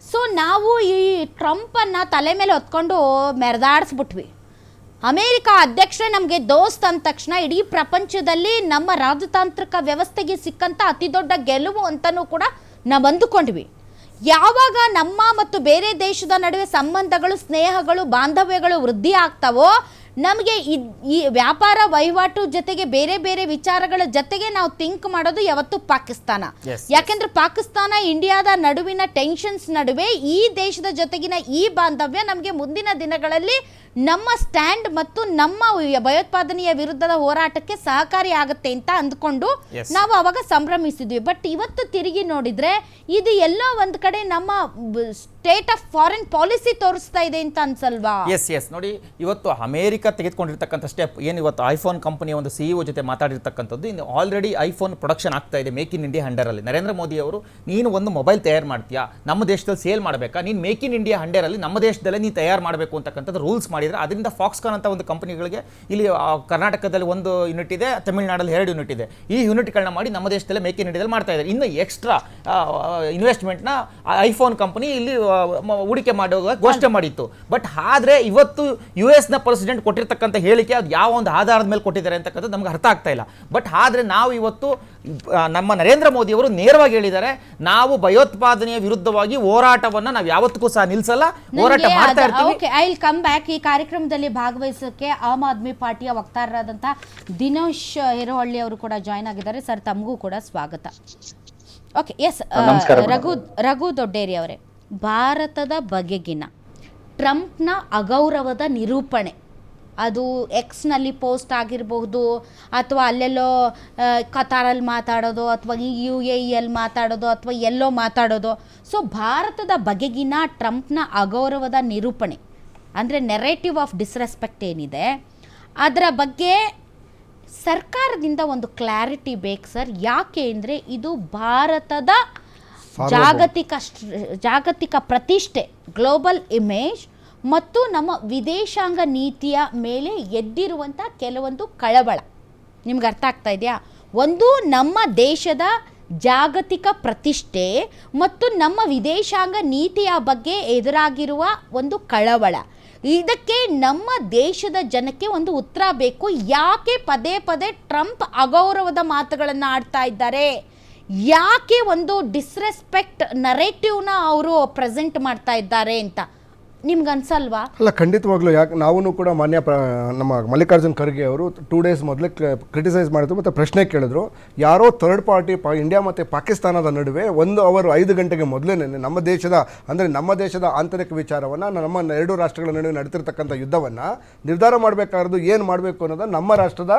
ಸೊ ನಾವು ಈ ಟ್ರಂಪ್ ಅನ್ನ ತಲೆ ಮೇಲೆ ಹೊತ್ಕೊಂಡು ಮೆರೆದಾಡಿಸ್ಬಿಟ್ವಿ. ಅಮೆರಿಕ ಅಧ್ಯಕ್ಷರೇ ನಮಗೆ ದೋಸ್ತ್ ಅಂದ ತಕ್ಷಣ ಇಡೀ ಪ್ರಪಂಚದಲ್ಲಿ ನಮ್ಮ ರಾಜತಾಂತ್ರಿಕ ವ್ಯವಸ್ಥೆಗೆ ಸಿಕ್ಕಂತ ಅತಿ ದೊಡ್ಡ ಗೆಲುವು ಅಂತಾನೂ ಕೂಡ ನಾವು ಅಂದುಕೊಂಡ್ವಿ. ಯಾವಾಗ ನಮ್ಮ ಮತ್ತು ಬೇರೆ ದೇಶದ ನಡುವೆ ಸಂಬಂಧಗಳು, ಸ್ನೇಹಗಳು, ಬಾಂಧವ್ಯಗಳು ವೃದ್ಧಿ ಆಗ್ತಾವೋ, ನಮಗೆ ಈ ವ್ಯಾಪಾರ ವಹಿವಾಟು ಜೊತೆಗೆ ಬೇರೆ ಬೇರೆ ವಿಚಾರಗಳ ಜೊತೆಗೆ ನಾವು ಥಿಂಕ್ ಮಾಡೋದು ಯಾವತ್ತು ಪಾಕಿಸ್ತಾನ. ಯಾಕೆಂದ್ರೆ ಪಾಕಿಸ್ತಾನ ಇಂಡಿಯಾದ ನಡುವಿನ ಟೆನ್ಷನ್ಸ್ ನಡುವೆ ಈ ದೇಶದ ಜೊತೆಗಿನ ಈ ಬಾಂಧವ್ಯ ನಮಗೆ ಮುಂದಿನ ದಿನಗಳಲ್ಲಿ ನಮ್ಮ ಸ್ಟ್ಯಾಂಡ್ ಮತ್ತು ನಮ್ಮ ಭಯೋತ್ಪಾದನೆಯ ವಿರುದ್ಧದ ಹೋರಾಟಕ್ಕೆ ಸಹಕಾರಿ ಆಗುತ್ತೆ ಅಂತ ಅಂದ್ಕೊಂಡು ನಾವು ಅವಾಗ ಸಂಭ್ರಮಿಸಿದ್ವಿ. ಬಟ್ ಇವತ್ತು ತಿರುಗಿ ನೋಡಿದ್ರೆ ಇದು ಎಲ್ಲೋ ಒಂದು ಕಡೆ ನಮ್ಮ ಸ್ಟೇಟ್ ಆಫ್ ಫಾರಿನ್ ಪಾಲಿಸಿ ತೋರಿಸ್ತಾ ಇದೆ ಅಂತ ಅನ್ಸಲ್ವಾ? ಎಸ್ ನೋಡಿ, ಇವತ್ತು ಅಮೇರಿಕ ತೆಗೆದುಕೊಂಡಿರ್ತಕ್ಕಂಥ ಸ್ಟೆಪ್ ಏನು, ಇವತ್ತು ಐಫೋನ್ ಕಂಪನಿಯ ಒಂದು CEO ಜೊತೆ ಮಾತಾಡಿರ್ತಕ್ಕಂಥದ್ದು, ಇನ್ನು ಆಲ್ರೆಡಿ ಐಫೋನ್ ಪ್ರೊಡಕ್ಷನ್ ಆಗ್ತಾ ಇದೆ ಮೇಕ್ ಇನ್ ಇಂಡಿಯಾ ಅಂಡರಲ್ಲಿ. ನರೇಂದ್ರ ಮೋದಿ ಅವರು, ನೀನು ಒಂದು ಮೊಬೈಲ್ ತಯಾರು ಮಾಡ್ತೀಯಾ, ನಮ್ಮ ದೇಶದಲ್ಲಿ ಸೇಲ್ ಮಾಡಬೇಕಾ, ನೀನು ಮೇಕ್ ಇನ್ ಇಂಡಿಯಾ ಅಂಡರಲ್ಲಿ ನಮ್ಮ ದೇಶದಲ್ಲೇ ನೀನು ತಯಾರು ಮಾಡಬೇಕು ಅಂತಕ್ಕಂಥದ್ದು ರೂಲ್ಸ್ ಮಾಡಿದರೆ, ಅದರಿಂದ ಫಾಕ್ಸ್ಕಾನ್ ಅಂತ ಒಂದು ಕಂಪನಿಗಳಿಗೆ ಇಲ್ಲಿ ಕರ್ನಾಟಕದಲ್ಲಿ ಒಂದು ಯೂನಿಟ್ ಇದೆ, ತಮಿಳುನಾಡಲ್ಲಿ 2 ಯೂನಿಟ್ ಇದೆ. ಈ ಯೂನಿಟ್ಗಳನ್ನ ಮಾಡಿ ನಮ್ಮ ದೇಶದಲ್ಲೇ ಮೇಕ್ ಇನ್ ಇಂಡಿಯಾದಲ್ಲಿ ಮಾಡ್ತಾ ಇದ್ದಾರೆ. ಇನ್ನು ಎಕ್ಸ್ಟ್ರಾ ಇನ್ವೆಸ್ಟ್ಮೆಂಟ್ನ ಐಫೋನ್ ಕಂಪನಿ ಇಲ್ಲಿ ಹೂಡಿಕೆ ಮಾಡುವಾಗ ಘೋಷಣೆ ಮಾಡಿತ್ತು. ಬಟ್ ಆದರೆ ಇವತ್ತು US ಪ್ರೆಸಿಡೆಂಟ್ ಕೊಟ್ಟಿರ್ತಕ್ಕಂಥ ಹೇಳಿಕೆ ಅದು ಯಾವ ಒಂದು ಆಧಾರದ ಮೇಲೆ ಕೊಟ್ಟಿದ್ದಾರೆ ಅಂತಕ್ಕಂಥದ್ದು ನಮ್ಗೆ ಅರ್ಥ ಆಗ್ತಾ ಇಲ್ಲ. ಬಟ್ ಆದರೆ ನಾವು ಇವತ್ತು ನಮ್ಮ ನರೇಂದ್ರ ಮೋದಿ ಅವರು ನೇರವಾಗಿ ಹೇಳಿದ್ದಾರೆ, ನಾವು ಭಯೋತ್ಪಾದನೆಯ ವಿರುದ್ಧವಾಗಿ ಹೋರಾಟವನ್ನು ನಾವು ಯಾವತ್ತೂ ಸಹ ನಿಲ್ಲಿಸಲ್ಲ, ಹೋರಾಟ ಮಾಡ್ತಾ ಇರ್ತೀವಿ. I will come back. ಈ ಕಾರ್ಯಕ್ರಮದಲ್ಲಿ ಭಾಗವಹಿಸೋಕೆ ಆಮ್ ಆದ್ಮಿ ಪಾರ್ಟಿಯ ವಕ್ತಾರರಾದಂತಹ ದಿನೇಶ್ ಹಿರೋಹಳ್ಳಿ ಅವರು ಕೂಡ ಜಾಯ್ನ್ ಆಗಿದ್ದಾರೆ. ಸರ್, ತಮಗೂ ಕೂಡ ಸ್ವಾಗತ. ಓಕೆ, ಎಸ್, ರಘು ದೊಡ್ಡೇರಿ ಅವರೇ, ಭಾರತದ ಬಗೆಗಿನ ಟ್ರಂಪ್ನ ಅಗೌರವದ ನಿರೂಪಣೆ, ಅದು ಎಕ್ಸ್ನಲ್ಲಿ ಪೋಸ್ಟ್ ಆಗಿರಬಹುದು, ಅಥವಾ ಅಲ್ಲೆಲ್ಲೋ ಕತಾರಲ್ಲಿ ಮಾತಾಡೋದು, ಅಥವಾ UAEಯಲ್ಲಿ ಮಾತಾಡೋದು, ಅಥವಾ ಎಲ್ಲೋ ಮಾತಾಡೋದು. ಸೊ ಭಾರತದ ಬಗೆಗಿನ ಟ್ರಂಪ್ನ ಅಗೌರವದ ನಿರೂಪಣೆ ಅಂದರೆ ನೆರೇಟಿವ್ ಆಫ್ ಡಿಸ್ರೆಸ್ಪೆಕ್ಟ್ ಏನಿದೆ, ಅದರ ಬಗ್ಗೆ ಸರ್ಕಾರದಿಂದ ಒಂದು ಕ್ಲಾರಿಟಿ ಬೇಕು ಸರ್. ಯಾಕೆ ಅಂದರೆ ಇದು ಭಾರತದ ಜಾಗತಿಕ ಪ್ರತಿಷ್ಠೆ, ಗ್ಲೋಬಲ್ ಇಮೇಜ್ ಮತ್ತು ನಮ್ಮ ವಿದೇಶಾಂಗ ನೀತಿಯ ಮೇಲೆ ಎದ್ದಿರುವಂಥ ಕೆಲವೊಂದು ಕಳವಳ. ನಿಮ್ಗೆ ಅರ್ಥ ಆಗ್ತಾ ಇದೆಯಾ? ಒಂದು ನಮ್ಮ ದೇಶದ ಜಾಗತಿಕ ಪ್ರತಿಷ್ಠೆ ಮತ್ತು ನಮ್ಮ ವಿದೇಶಾಂಗ ನೀತಿಯ ಬಗ್ಗೆ ಎದುರಾಗಿರುವ ಒಂದು ಕಳವಳ. ಇದಕ್ಕೆ ನಮ್ಮ ದೇಶದ ಜನಕ್ಕೆ ಒಂದು ಉತ್ತರ ಬೇಕು. ಯಾಕೆ ಪದೇ ಪದೇ ಟ್ರಂಪ್ ಅಗೌರವದ ಮಾತುಗಳನ್ನು ಆಡ್ತಾ ಇದ್ದಾರೆ? ಯಾಕೆ ಒಂದು ಡಿಸ್ರೆಸ್ಪೆಕ್ಟ್ ನರೇಟಿವ್ನ ಅವರು ಪ್ರೆಸೆಂಟ್ ಮಾಡ್ತಾ ಇದ್ದಾರೆ ಅಂತ ನಿಮ್ಗೆ ಅನ್ಸಲ್ವಾ? ಅಲ್ಲ, ಖಂಡಿತವಾಗ್ಲೂ. ಯಾಕೆ ನಾವು ಕೂಡ ಮಾನ್ಯ ನಮ್ಮ ಮಲ್ಲಿಕಾರ್ಜುನ್ ಖರ್ಗೆ ಅವರು 2 days ಮೊದಲೇ ಕ್ರಿಟಿಸೈಸ್ ಮಾಡಿದ್ರು ಮತ್ತು ಪ್ರಶ್ನೆ ಕೇಳಿದ್ರು. ಯಾರೋ ಥರ್ಡ್ ಪಾರ್ಟಿ ಇಂಡಿಯಾ ಮತ್ತು ಪಾಕಿಸ್ತಾನದ ನಡುವೆ 1 hour 5 ಗಂಟೆಗೆ ಮೊದಲೇ ನಮ್ಮ ದೇಶದ ಆಂತರಿಕ ವಿಚಾರವನ್ನು, ನಮ್ಮ 2 ರಾಷ್ಟ್ರಗಳ ನಡುವೆ ನಡೆತಿರ್ತಕ್ಕಂಥ ಯುದ್ಧವನ್ನು ನಿರ್ಧಾರ ಮಾಡಬೇಕಾದ್ರೂ ಏನು ಮಾಡಬೇಕು ಅನ್ನೋದನ್ನು ನಮ್ಮ ರಾಷ್ಟ್ರದ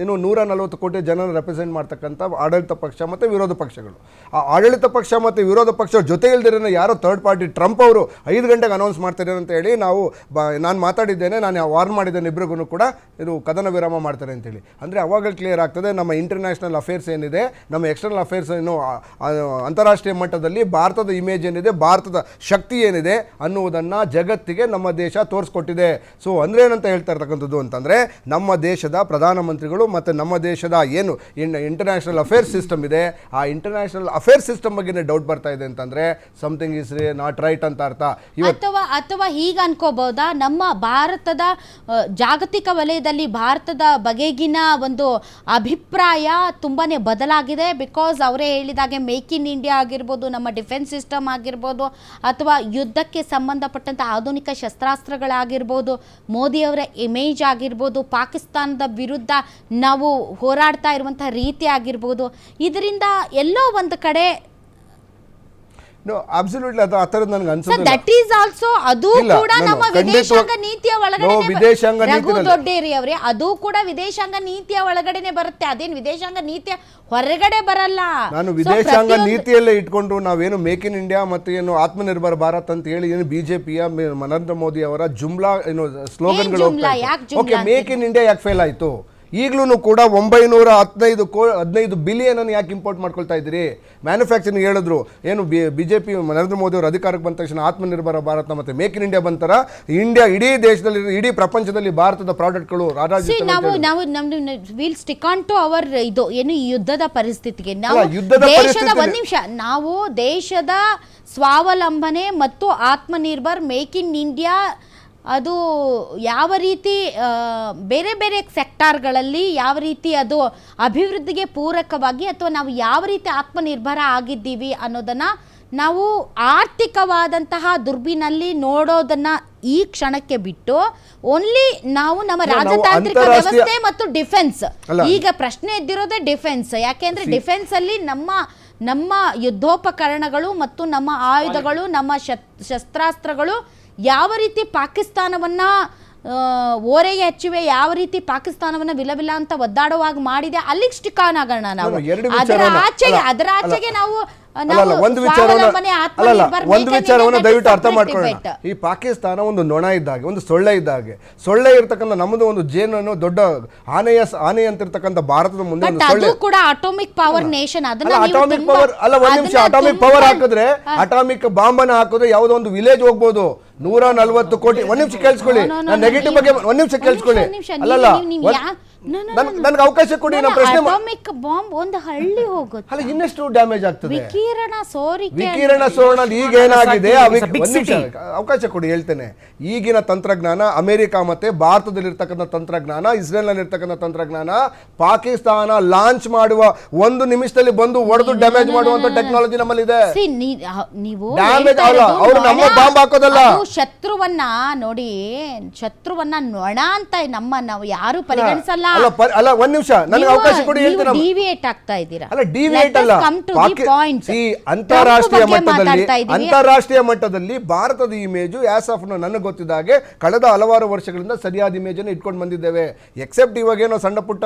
140 ಕೋಟಿ ಜನರನ್ನು ರೆಪ್ರೆಸೆಂಟ್ ಮಾಡ್ತಕ್ಕಂಥ ಆಡಳಿತ ಪಕ್ಷ ಮತ್ತು ವಿರೋಧ ಪಕ್ಷಗಳು, ಆ ಆಡಳಿತ ಪಕ್ಷ ಮತ್ತು ವಿರೋಧ ಪಕ್ಷ ಜೊತೆ ಇಲ್ದಿರೋ ಯಾರೋ ಥರ್ಡ್ ಪಾರ್ಟಿ ಟ್ರಂಪ್ ಅವರು 5 ಗಂಟೆಗೆ ಅನೌನ್ಸ್ ಮಾಡ್ತಾರೆ ಅಂತ ಹೇಳಿ ನಾನು ಮಾತಾಡಿದ್ದೇನೆ, ನಾನು ವಾರ್ನ್ ಮಾಡಿದ್ದೇನೆ ಇಬ್ಬರಿಗೂ ಕೂಡ, ಇದು ಕದನ ವಿರಾಮ ಮಾಡ್ತಾರೆ ಅಂತೇಳಿ. ಅಂದರೆ ಅವಾಗ ಕ್ಲಿಯರ್ ಆಗ್ತದೆ ನಮ್ಮ ಇಂಟರ್ನ್ಯಾಷನಲ್ ಅಫೇರ್ಸ್ ಏನಿದೆ, ನಮ್ಮ ಎಕ್ಸ್ಟರ್ನಲ್ ಅಫೇರ್ಸ್ ಏನು, ಅಂತಾರಾಷ್ಟ್ರೀಯ ಮಟ್ಟದಲ್ಲಿ ಭಾರತದ ಇಮೇಜ್ ಏನಿದೆ, ಭಾರತದ ಶಕ್ತಿ ಏನಿದೆ ಅನ್ನುವುದನ್ನು ಜಗತ್ತಿಗೆ ನಮ್ಮ ದೇಶ ತೋರಿಸ್ಕೊಟ್ಟಿದೆ. ಸೊ ಅಂದರೆ ಏನಂತ ಹೇಳ್ತಾ ಇರ್ತಕ್ಕಂಥದ್ದು ಅಂತಂದರೆ, ನಮ್ಮ ದೇಶದ ಪ್ರಧಾನಮಂತ್ರಿಗಳು ಮತ್ತು ನಮ್ಮ ದೇಶದ ಏನು ಇಂಟರ್ನ್ಯಾಷನಲ್ ಅಫೇರ್ಸ್ ಸಿಸ್ಟಮ್ ಇದೆ, ಆ ಇಂಟರ್ನ್ಯಾಷನಲ್ ಅಫೇರ್ಸ್ ಸಿಸ್ಟಮ್ ಬಗ್ಗೆ ಡೌಟ್ ಬರ್ತಾ ಇದೆ ಅಂತಂದರೆ ಸಮಥಿಂಗ್ ಇಸ್ ನಾಟ್ ರೈಟ್ ಅಂತ ಅರ್ಥ. ಅಥವಾ ಹೀಗೆ ಅನ್ಕೋಬಹುದಾ, ನಮ್ಮ ಭಾರತದ ಜಾಗತಿಕ ವಲಯದಲ್ಲಿ ಭಾರತದ ಬಗೆಗಿನ ಒಂದು ಅಭಿಪ್ರಾಯ ತುಂಬಾನೇ ಬದಲಾಗಿದೆ. ಬಿಕಾಸ್ ಅವರೇ ಹೇಳಿದಾಗೆ ಮೇಕ್ ಇನ್ ಇಂಡಿಯಾ ಆಗಿರ್ಬೋದು, ನಮ್ಮ ಡಿಫೆನ್ಸ್ ಸಿಸ್ಟಮ್ ಆಗಿರ್ಬೋದು, ಅಥವಾ ಯುದ್ಧಕ್ಕೆ ಸಂಬಂಧಪಟ್ಟಂಥ ಆಧುನಿಕ ಶಸ್ತ್ರಾಸ್ತ್ರಗಳಾಗಿರ್ಬೋದು, ಮೋದಿಯವರ ಇಮೇಜ್ ಆಗಿರ್ಬೋದು, ಪಾಕಿಸ್ತಾನದ ವಿರುದ್ಧ ನಾವು ಹೋರಾಡ್ತಾ ಇರುವಂಥ ರೀತಿ ಆಗಿರ್ಬೋದು, ಇದರಿಂದ ಎಲ್ಲೋ ಒಂದು ಕಡೆ ಅಬ್ಸಲ್ಯೂಟ್ಲಿ ಅದು ಆ ಥರದ್ದು ನನಗೆ ಅನ್ಸುತ್ತೆ. ದಟ್ ಈಸ್ ಆಲ್ಸೋ ಅದು ಕೂಡ ನಮ್ಮ ವಿದೇಶಾಂಗ ನೀತಿಯ ಒಳಗಡೆ, ದೊಡ್ಡೇರಿ ಅವರೇ, ಅದು ಕೂಡ ವಿದೇಶಾಂಗ ನೀತಿಯ ಒಳಗಡೆನೆ ಬರುತ್ತೆ. ಅದೇನು ವಿದೇಶಾಂಗ ನೀತಿಯ ಹೊರಗಡೆ ಬರಲ್ಲ. ನಾನು ವಿದೇಶಾಂಗ ನೀತಿಯಲ್ಲೇ ಇಟ್ಕೊಂಡು ನಾವೇನು ಮೇಕ್ ಇನ್ ಇಂಡಿಯಾ ಮತ್ತು ಏನು ಆತ್ಮನಿರ್ಭರ್ ಭಾರತ್ ಅಂತ ಹೇಳಿ ಏನು ಬಿಜೆಪಿಯ ನರೇಂದ್ರ ಮೋದಿ ಅವರ ಜುಮ್ಲಾ ಏನು ಸ್ಲೋಗನ್ಗಳು, ಓಕೆ, ಮೇಕ್ ಇನ್ ಇಂಡಿಯಾ ಯಾಕೆ ಫೇಲ್ ಆಯಿತು? ಈಗಲೂ ಕೂಡ 915 ಬಿಲಿಯನ್ ಅನ್ನು ಯಾಕೆ ಇಂಪೋರ್ಟ್ ಮಾಡ್ಕೊಳ್ತಾ ಇದ್ದೀರಿ? ಮ್ಯಾನುಫ್ಯಾಕ್ಚರಿಂಗ್ ಹೇಳಿದ್ರು, ಏನು ಬಿಜೆಪಿ ನರೇಂದ್ರ ಮೋದಿ ಅವರು ಅಧಿಕಾರಕ್ಕೆ ಬಂದ ತಕ್ಷಣ ಆತ್ಮನಿರ್ಭರ ಭಾರತ ಮತ್ತು ಮೇಕ್ ಇನ್ ಇಂಡಿಯಾ ಬಂತರ ಇಂಡಿಯಾ ಇಡೀ ದೇಶದಲ್ಲಿ, ಇಡೀ ಪ್ರಪಂಚದಲ್ಲಿ ಭಾರತದ ಪ್ರಾಡಕ್ಟ್ಗಳು will stick on to our ಇದು ಏನು ಯುದ್ಧದ ಪರಿಸ್ಥಿತಿಗೆ. ನಾವು ದೇಶದ ಸ್ವಾವಲಂಬನೆ ಮತ್ತು ಆತ್ಮನಿರ್ಭರ್ ಮೇಕ್ ಇನ್ ಇಂಡಿಯಾ ಅದು ಯಾವ ರೀತಿ ಬೇರೆ ಬೇರೆ ಸೆಕ್ಟಾರ್ಗಳಲ್ಲಿ ಯಾವ ರೀತಿ ಅದು ಅಭಿವೃದ್ಧಿಗೆ ಪೂರಕವಾಗಿ, ಅಥವಾ ನಾವು ಯಾವ ರೀತಿ ಆತ್ಮನಿರ್ಭರ ಆಗಿದ್ದೀವಿ ಅನ್ನೋದನ್ನು ನಾವು ಆರ್ಥಿಕವಾದಂತಹ ದುರ್ಬಿನಲ್ಲಿ ನೋಡೋದನ್ನ ಈ ಕ್ಷಣಕ್ಕೆ ಬಿಟ್ಟು ಓನ್ಲಿ ನಾವು ನಮ್ಮ ರಾಜತಾಂತ್ರಿಕ ವ್ಯವಸ್ಥೆ ಮತ್ತು ಡಿಫೆನ್ಸ್, ಈಗ ಪ್ರಶ್ನೆ ಎದ್ದಿರೋದೇ ಡಿಫೆನ್ಸ್. ಯಾಕೆಂದ್ರೆ ಡಿಫೆನ್ಸ್ ಅಲ್ಲಿ ನಮ್ಮ ಯುದ್ಧೋಪಕರಣಗಳು ಮತ್ತು ನಮ್ಮ ಆಯುಧಗಳು, ನಮ್ಮ ಶಸ್ತ್ರಾಸ್ತ್ರಗಳು ಯಾವ ರೀತಿ ಪಾಕಿಸ್ತಾನವನ್ನ ಓರೆಗೆ ಹಚ್ಚಿವೆ, ಯಾವ ರೀತಿ ಪಾಕಿಸ್ತಾನವನ್ನ ವಿಲವಿಲ ಅಂತ ಒದ್ದಾಡುವಾಗ ಮಾಡಿದೆ, ಅಲ್ಲಿಗೆ ಸ್ಟಿಕ್ ಆನ್ ಆಗೋಣ ನಾವು. ಅದರ ಆಚೆಗೆ ನಾವು ಅಲ್ಲ ಒಂದು ವಿಚಾರವನ್ನ ದಯವಿಟ್ಟು ಅರ್ಥ ಮಾಡ್ಕೊಳ್ಳೋಣ. ಈ ಪಾಕಿಸ್ತಾನ ಒಂದು ನೊಣ ಇದ್ದಾಗೆ, ಒಂದು ಸೊಳ್ಳೆ ಇದ್ದಾಗೆ. ಸೊಳ್ಳೆ ಇರ್ತಕ್ಕಂಥ ನಮ್ಮದು ಒಂದು ಜೇನನ್ನು ದೊಡ್ಡ ಆನೆ ಅಂತಿರ್ತಕ್ಕಂಥ ಭಾರತದ ಮುಂದೆ ಒಂದು ಸೊಳ್ಳೆ ಕೂಡ atomic power nation. Atomic power ಅಲ್ಲ, ಒಂದ್ ನಿಮಿಷ. ಅಟಾಮಿಕ್ ಪವರ್ ಹಾಕಿದ್ರೆ, ಅಟಾಮಿಕ್ ಬಾಂಬ್ ಅನ್ನ ಹಾಕಿದ್ರೆ ಯಾವುದೋ ಒಂದು ವಿಲೇಜ್ ಹೋಗ್ಬೋದು. 140 ಕೋಟಿ. ಒಂದ್ ನಿಮಿಷ ಕೇಳಿಸ್ಕೊಳ್ಳಿ, ನಾನು ನೆಗೆಟಿವ್ ಬಗ್ಗೆ ಒಂದ್ ನಿಮಿಷ ಕೇಳಿಸ್ಕೊಳ್ಳಿ. ಅಲ್ಲಲ್ಲ, ನನ್ಗೆ ಅವಕಾಶ ಕೊಡಿ. ನಾನು ಪ್ರಶ್ನೆ ಅಟಾಮಿಕ್ ಬಾಂಬ್ ಒಂದು ಹಳ್ಳಿ ಹೋಗುತ್ತೆ, ಅಲ್ಲ ಇನ್ನೆಷ್ಟು ಡ್ಯಾಮೇಜ್ ಆಗ್ತದೆ. ವಿಕಿರಣ ಸೋರಣ ಈಗ ಏನಾಗಿದೆ, ಒಂದ್ ನಿಮಿಷ ಅವಕಾಶ ಕೊಡಿ ಹೇಳ್ತೇನೆ. ಈಗಿನ ತಂತ್ರಜ್ಞಾನ, ಅಮೆರಿಕ ಮತ್ತೆ ಭಾರತದಲ್ಲಿರ್ತಕ್ಕಂಥ ತಂತ್ರಜ್ಞಾನ, ಇಸ್ರೇಲ್ ನಲ್ಲಿ ಇರ್ತಕ್ಕಂಥ ತಂತ್ರಜ್ಞಾನ, ಪಾಕಿಸ್ತಾನ ಲಾಂಚ್ ಮಾಡುವ 1 ನಿಮಿಷದಲ್ಲಿ ಬಂದು ಹೊಡೆದು ಡ್ಯಾಮೇಜ್ ಮಾಡುವಂತ ಟೆಕ್ನಾಲಜಿ ನಮ್ಮಲ್ಲಿ ಇದೆ. ನೀವು ಡ್ಯಾಮೇಜ್ ಅಲ್ಲ, ಅವ್ರು ನಮ್ಮ ಬಾಂಬ್ ಹಾಕೋದಲ್ಲ. ಶತ್ರುವನ್ನ ನೋಡಿ, ಶತ್ರುವನ್ನ ನೊಣ ಅಂತ ನಾವು ಯಾರು ಪರಿಗಣಿಸಲ್ಲ. ಅಲ್ಲ ಒಂದ್ ನಿಮಿಷ ನನಗೆ ಅವಕಾಶ ಕೊಡಿ ಹೇಳ್ತೇನೆ. ಡಿವಿಯೇಟ್ ಆಗ್ತಾ ಇದ್ದೀರಾ. ಅಲ್ಲ ಡಿವಿಯೇಟ್ ಅಲ್ಲ, ಅಂತಾರಾಷ್ಟ್ರೀಯ ಮಟ್ಟದಲ್ಲಿ ಭಾರತದ ಇಮೇಜ್ ಆಸ್ ಆಫ್ ನನಗೆ ಗೊತ್ತಿದ್ದ ಹಾಗೆ ಕಳೆದ ಹಲವಾರು ವರ್ಷಗಳಿಂದ ಸರಿಯಾದ ಇಮೇಜ್ ಅನ್ನು ಇಟ್ಕೊಂಡು ಬಂದಿದ್ದೇವೆ. ಎಕ್ಸೆಪ್ಟ್ ಇವಾಗ ಏನೋ ಸಣ್ಣ ಪುಟ್ಟ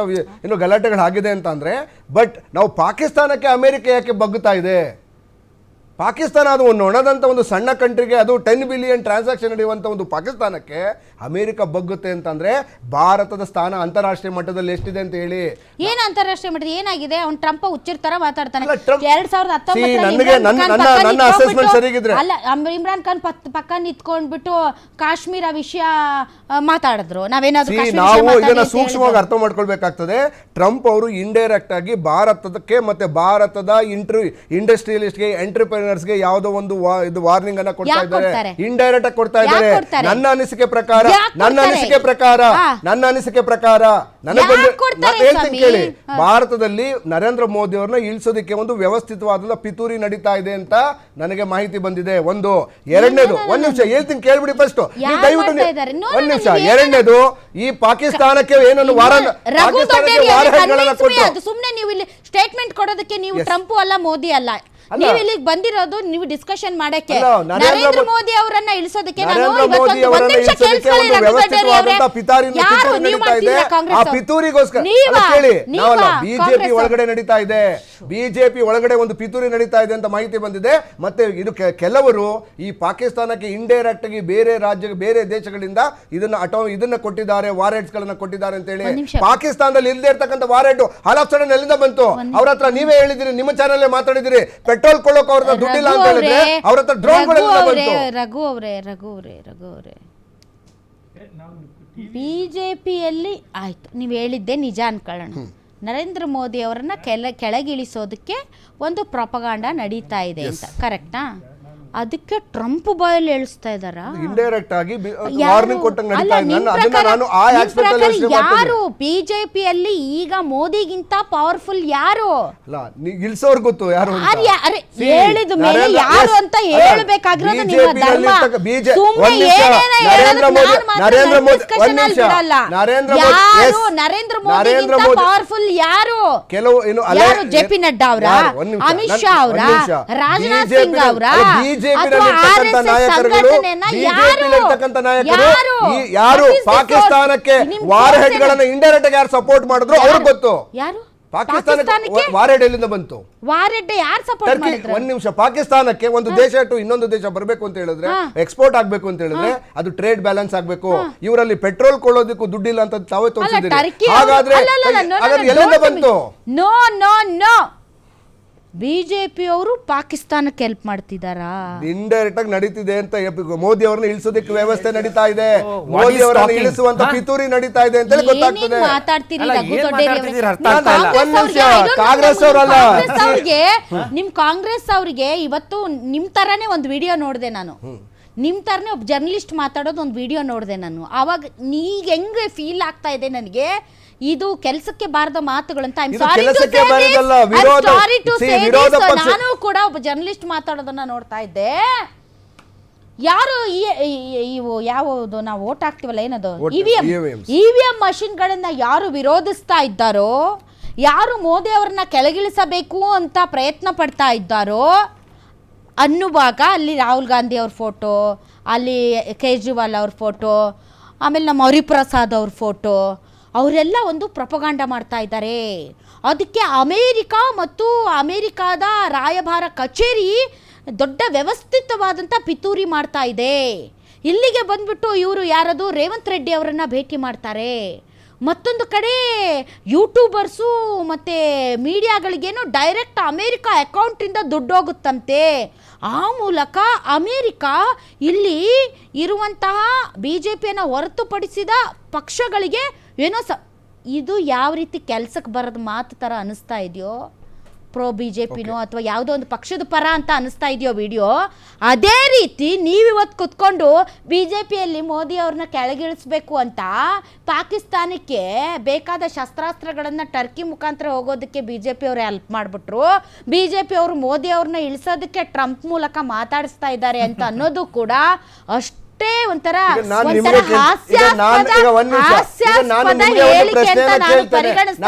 ಏನೋ ಗಲಾಟೆಗಳಾಗಿದೆ ಅಂತ ಅಂದ್ರೆ, ಬಟ್ ನಾವು ಪಾಕಿಸ್ತಾನಕ್ಕೆ ಅಮೆರಿಕ ಯಾಕೆ ಬಗ್ಗುತ್ತಾ ಇದೆ? ಪಾಕಿಸ್ತಾನ ಅದು ಒಂದು ಒಣದಂಥ ಒಂದು ಸಣ್ಣ ಕಂಟ್ರಿಗೆ, ಅದು 10 ಬಿಲಿಯನ್ ಟ್ರಾನ್ಸಾಕ್ಷನ್ ನಡೆಯುವಂಥ ಒಂದು ಪಾಕಿಸ್ತಾನಕ್ಕೆ ಅಮೆರಿಕ ಬಗ್ಗುತ್ತೆ ಅಂತಂದ್ರೆ ಭಾರತದ ಸ್ಥಾನ ಅಂತಾರಾಷ್ಟ್ರೀಯ ಮಟ್ಟದಲ್ಲಿ ಎಷ್ಟಿದೆ ಅಂತ ಹೇಳಿ. ಏನು ಅಂತಾರಾಷ್ಟ್ರೀಯ ಮಟ್ಟದಲ್ಲಿ ಏನಾಗಿದೆ? ಅವ್ನು ಟ್ರಂಪ್ ಹುಚ್ಚಿರ್ತಾರ ಮಾತಾಡ್ತಾನೆ. 2019 ಅಲ್ಲ, ಇಮ್ರಾನ್ ಖಾನ್ ಪಕ್ಕ ನಿಂತ್ಕೊಂಡ್ಬಿಟ್ಟು ಕಾಶ್ಮೀರ ವಿಷಯ ಮಾತಾಡಿದ್ರು. ನಾವು ಇದನ್ನ ಸೂಕ್ಷ್ಮವಾಗಿ ಅರ್ಥ ಮಾಡ್ಕೊಳ್ಬೇಕಾಗ್ತದೆ. ಟ್ರಂಪ್ ಅವರು ಇಂಡೈರೆಕ್ಟ್ ಆಗಿ ಭಾರತಕ್ಕೆ ಮತ್ತೆ ಭಾರತದ ಇಂಡಸ್ಟ್ರಿಯಲಿಸ್ಟ್ಗೆ, ಎಂಟರ್ಪ್ರಿನರ್ಸ್ಗೆ ಯಾವುದೋ ಒಂದು ಇದು ವಾರ್ನಿಂಗ್ ಅನ್ನ ಕೊಡ್ತಾ ಇದ್ದಾರೆ, ಇಂಡೈರೆಕ್ಟ್ ಆಗಿ ಕೊಡ್ತಾ ಇದ್ದಾರೆ. ನನ್ನ ಅನಿಸಿಕೆ ಪ್ರಕಾರ ಹೇಳ್ತೀನಿ ಕೇಳಿ, ಭಾರತದಲ್ಲಿ ನರೇಂದ್ರ ಮೋದಿ ಅವ್ರನ್ನ ಇಳಿಸೋದಕ್ಕೆ ಒಂದು ವ್ಯವಸ್ಥಿತವಾದ ಪಿತೂರಿ ನಡೀತಾ ಇದೆ ಅಂತ ನನಗೆ ಮಾಹಿತಿ ಬಂದಿದೆ. ಎರಡನೇದು, ಒಂದ್ ನಿಮಿಷ ಹೇಳ್ತೀನಿ ಕೇಳ್ಬಿಡಿ ಫಸ್ಟ್, ದಯವಿಟ್ಟು ಒಂದ್ ನಿಮಿಷ. ಎರಡನೇದು, ಈ ಪಾಕಿಸ್ತಾನಕ್ಕೆ ಏನನ್ನು ಸುಮ್ನೆ ನೀವು ಇಲ್ಲಿ ಸ್ಟೇಟ್ಮೆಂಟ್ ಕೊಡೋದಕ್ಕೆ ನೀವು ಟ್ರಂಪ್ ಅಲ್ಲ, ಮೋದಿ ಅಲ್ಲ, ನೀವು ಇಲ್ಲಿಗೆ ಬಂದಿರೋದು ನೀವು ಡಿಸ್ಕಷನ್ ಮಾಡಕ್ಕೆ. ನರೇಂದ್ರ ಮೋದಿ ಅವರನ್ನ ಇಳಿಸೋದಕ್ಕೆ ಬಿಜೆಪಿ ಒಳಗಡೆ ನಡೀತಾ ಇದೆ, ಬಿಜೆಪಿ ಒಳಗಡೆ ಒಂದು ಪಿತೂರಿ ನಡೀತಾ ಇದೆ ಅಂತ ಮಾಹಿತಿ ಬಂದಿದೆ. ಮತ್ತೆ ಇದು ಕೆಲವರು ಈ ಪಾಕಿಸ್ತಾನಕ್ಕೆ ಇಂಡೈರೆಕ್ಟ್ ಆಗಿ ಬೇರೆ ಬೇರೆ ದೇಶಗಳಿಂದ ಇದನ್ನ ಕೊಟ್ಟಿದ್ದಾರೆ, ವಾರೆಂಟ್ಸ್ ಗಳನ್ನ ಕೊಟ್ಟಿದ್ದಾರೆ ಅಂತ ಹೇಳಿ. ಪಾಕಿಸ್ತಾನದಲ್ಲಿ ಇಲ್ಲದೆ ಇರ್ತಕ್ಕಂಥ ವಾರೆಂಟ್ ಹಾಲ್ ಆಫ್ ಸಡನ್ ಎಲ್ಲಿಂದ ಬಂತು? ಅವ್ರ ಹತ್ರ ನೀವೇ ಹೇಳಿದಿರಿ, ನಿಮ್ಮ ಚಾನಲ್ ಮಾತಾಡಿದಿರಿ, ಪೆಟ್ರೋಲ್ ಕೊಳ್ಳೋಕೆ ಅವ್ರ ಹತ್ರ ದುಡ್ಡಿಲ್ಲ ಅಂತ ಹೇಳಿದ್ರೆ ಅವ್ರ ಹತ್ರ ಡ್ರೋನ್ಗಳೆಲ್ಲ ಬಂತು. ರಘು ಅವರೇ ಬಿಜೆಪಿಯಲ್ಲಿ ಆಯ್ತು, ನೀವು ಹೇಳಿದ್ದೆ ನಿಜ ಅನ್ಕೊಳ್ಳೋಣ. ನರೇಂದ್ರ ಮೋದಿ ಅವರನ್ನ ಕೆಳಗಿಳಿಸೋದಕ್ಕೆ ಒಂದು ಪ್ರೊಪಗಾಂಡ ನಡೀತಾ ಇದೆ ಅಂತ, ಕರೆಕ್ಟಾ? ಅದಕ್ಕೆ ಟ್ರಂಪ್ ಬಾಯಲ್ಲಿ ಹೇಳಿಸ್ತಾ ಇದ್ದಾರ. ಇಂಡೈರೆಕ್ಟ್ ಆಗಿ ವಾರ್ನಿಂಗ್ ಕೊಟ್ಟಂಗೆ ನಡೀತಾ ಇದೆ. ನಾನು ಆ ಆಸ್ಪೆಕ್ಟ್ ಅಲ್ಲಿ ಯೋಚನೆ ಮಾಡ್ತೀನಿ. ಯಾರು ಬಿಜೆಪಿಯಲ್ಲಿ ಈಗ ಮೋದಿಗಿಂತ ಪವರ್ಫುಲ್ ಯಾರು? ಅಲ್ಲ, ಇಳಿಸೋರ್ ಗೊತ್ತು ಯಾರು ಅಂತ. ಹೇಳಿದ ಮೇಲೆ ಯಾರು ಅಂತ ಹೇಳಬೇಕಾಗಿರೋದು ನಿಮ್ಮ ಧರ್ಮ. ನರೇಂದ್ರ ಮೋದಿಗಿಂತ ಪವರ್ಫುಲ್ ಯಾರು? ಕೆಲವು ಯಾರು? ಜೆ ಪಿ ನಡ್ಡಾ ಅವರ, ಅಮಿತ್ ಶಾ ಅವರ, ರಾಜನಾಥ್ ಸಿಂಗ್ ಅವರ, ಯಾರು ಪಾಕಿಸ್ತಾನಕ್ಕೆ ವಾರ್ ಹೆಡ್ ಗಳನ್ನ ಇಂಡೈರೆಕ್ಟ್ ಆಗಿ ಯಾರು ಸಪೋರ್ಟ್ ಮಾಡಿದ್ರು ಅವ್ರಿಗೆ ಗೊತ್ತು. ಯಾರು ಪಾಕಿಸ್ತಾನಕ್ಕೆ ವಾರ್ ಹೆಡ್ ಎಲ್ಲಿಂದ ಬಂತು? ವಾರ್ ಹೆಡ್ ಯಾರು ಸಪೋರ್ಟ್ ಮಾಡಿದ್ರು? ಒಂದ್ ನಿಮಿಷ. ಪಾಕಿಸ್ತಾನಕ್ಕೆ ಒಂದು ದೇಶ ಇಟ್ಟು ಇನ್ನೊಂದು ದೇಶ ಬರಬೇಕು ಅಂತ ಹೇಳಿದ್ರೆ, ಎಕ್ಸ್ಪೋರ್ಟ್ ಆಗ್ಬೇಕು ಅಂತ ಹೇಳಿದ್ರೆ ಅದು ಟ್ರೇಡ್ ಬ್ಯಾಲೆನ್ಸ್ ಆಗ್ಬೇಕು. ಇವರಲ್ಲಿ ಪೆಟ್ರೋಲ್ ಕೊಳ್ಳೋದಕ್ಕೂ ದುಡ್ಡಿಲ್ಲ ಅಂತ ತಾವೇ ತೋರಿಸಿದ್ದೀರಿ. ಹಾಗಾದ್ರೆ ಎಲ್ಲಿಂದ ಬಂತು? ನೋ ನೋ ನೋ, ಬಿಜೆಪಿ ಅವರು ಪಾಕಿಸ್ತಾನಕ್ಕೆ ಹೆಲ್ಪ್ ಮಾಡ್ತಿದಾರಾ? ಇಂಡೈರೆಕ್ಟ್ ಆಗಿ ನಡೀತಿದೆ ಅಂತ. ಮೋದಿ ಅವರನ್ನ ಇಳಿಸೋದಕ್ಕೆ ವ್ಯವಸ್ಥೆ ನಡೀತಾ ಇದೆ, ಮೋದಿ ಅವರನ್ನ ಇಳಿಸುವಂತ ಪಿತೂರಿ ನಡೀತಾ ಇದೆ ಅಂತ ಗೊತ್ತಾಗ್ತದೆ. ಮಾತಾಡ್ತೀರಿ ಕಾಂಗ್ರೆಸ್ ಅವರಲ್ಲ, ನಿಮ್ ಕಾಂಗ್ರೆಸ್ ಅವ್ರಿಗೆ ಇವತ್ತು ನಿಮ್ ತರಾನೇ ಒಂದು ವಿಡಿಯೋ ನೋಡಿದೆ ನಾನು. ನಿಮ್ ತರನೇ ಒಬ್ಬ ಜರ್ನಲಿಸ್ಟ್ ಮಾತಾಡೋದು ಒಂದು ವಿಡಿಯೋ ನೋಡಿದೆ ನಾನು. ಅವಾಗ ಈಗ ಹೆಂಗೆ ಫೀಲ್ ಆಗ್ತಾ ಇದೆ ನನಗೆ, ಇದು ಕೆಲಸಕ್ಕೆ ಬಾರದ ಮಾತುಗಳಂತ. ನಾನು ಕೂಡ ಒಬ್ಬ ಜರ್ನಲಿಸ್ಟ್ ಮಾತಾಡೋದನ್ನ ನೋಡ್ತಾ ಇದ್ದೆ. ಯಾರು ಇವು ಯಾವುದು ನಾವು ವೋಟ್ ಹಾಕ್ತಿವಲ್ಲ, ಏನದು ಇವಿಎಂ ಮಷಿನ್ಗಳನ್ನ ಯಾರು ವಿರೋಧಿಸ್ತಾ ಇದ್ದಾರೋ, ಯಾರು ಮೋದಿ ಅವ್ರನ್ನ ಕೆಳಗಿಳಿಸಬೇಕು ಅಂತ ಪ್ರಯತ್ನ ಪಡ್ತಾ ಇದ್ದಾರೋ ಅನ್ನುವಾಗ ಅಲ್ಲಿ ರಾಹುಲ್ ಗಾಂಧಿ ಅವ್ರ ಫೋಟೋ, ಅಲ್ಲಿ ಕೇಜ್ರಿವಾಲ್ ಅವ್ರ ಫೋಟೋ, ಆಮೇಲೆ ನಮ್ಮ ಹರಿಪ್ರಸಾದ್ ಅವ್ರ ಫೋಟೋ, ಅವರೆಲ್ಲ ಒಂದು ಪ್ರಪಗಾಂಡ ಮಾಡ್ತಾ ಇದ್ದಾರೆ. ಅದಕ್ಕೆ ಅಮೇರಿಕಾ ಮತ್ತು ಅಮೇರಿಕಾದ ರಾಯಭಾರ ಕಚೇರಿ ದೊಡ್ಡ ವ್ಯವಸ್ಥಿತವಾದಂಥ ಪಿತೂರಿ ಮಾಡ್ತಾ ಇದೆ. ಇಲ್ಲಿಗೆ ಬಂದ್ಬಿಟ್ಟು ಇವರು ಯಾರದು ರೇವಂತ್ ರೆಡ್ಡಿ ಅವರನ್ನು ಭೇಟಿ ಮಾಡ್ತಾರೆ. ಮತ್ತೊಂದು ಕಡೆ ಯೂಟ್ಯೂಬರ್ಸು ಮತ್ತು ಮೀಡಿಯಾಗಳಿಗೇನೋ ಡೈರೆಕ್ಟ್ ಅಮೇರಿಕಾ ಅಕೌಂಟಿಂದ ದುಡ್ಡು ಹೋಗುತ್ತಂತೆ. ಆ ಮೂಲಕ ಅಮೇರಿಕಾ ಇಲ್ಲಿ ಇರುವಂತಹ BJPಯನ್ನು ಹೊರತುಪಡಿಸಿದ ಪಕ್ಷಗಳಿಗೆ ಏನೋ ಇದು ಯಾವ ರೀತಿ ಕೆಲಸಕ್ಕೆ ಬರೋದು ಮಾತು ಥರ ಅನ್ನಿಸ್ತಾ ಇದೆಯೋ, ಪ್ರೋ BJPನೋ ಅಥವಾ ಯಾವುದೋ ಒಂದು ಪಕ್ಷದ ಪರ ಅಂತ ಅನ್ನಿಸ್ತಾ ಇದೆಯೋ ವಿಡಿಯೋ, ಅದೇ ರೀತಿ ನೀವಿವತ್ತು ಕುತ್ಕೊಂಡು BJPಯಲ್ಲಿ ಮೋದಿ ಅವ್ರನ್ನ ಕೆಳಗಿಳಿಸ್ಬೇಕು ಅಂತ ಪಾಕಿಸ್ತಾನಕ್ಕೆ ಬೇಕಾದ ಶಸ್ತ್ರಾಸ್ತ್ರಗಳನ್ನು ಟರ್ಕಿ ಮುಖಾಂತರ ಹೋಗೋದಕ್ಕೆ BJP ಅವರು ಹೆಲ್ಪ್ ಮಾಡಿಬಿಟ್ರು. BJP ಅವರು ಮೋದಿ ಅವ್ರನ್ನ ಇಳಿಸೋದಕ್ಕೆ ಟ್ರಂಪ್ ಮೂಲಕ ಮಾತಾಡಿಸ್ತಾ ಇದ್ದಾರೆ ಅಂತ ಅನ್ನೋದು ಕೂಡ ಒಂಥರ ಹಾಸ್ಯಾಸ್ಪದ ಹೇಳಿಕೆ ಅಂತ ನಾನು ಪರಿಗಣಿಸ್ತಾ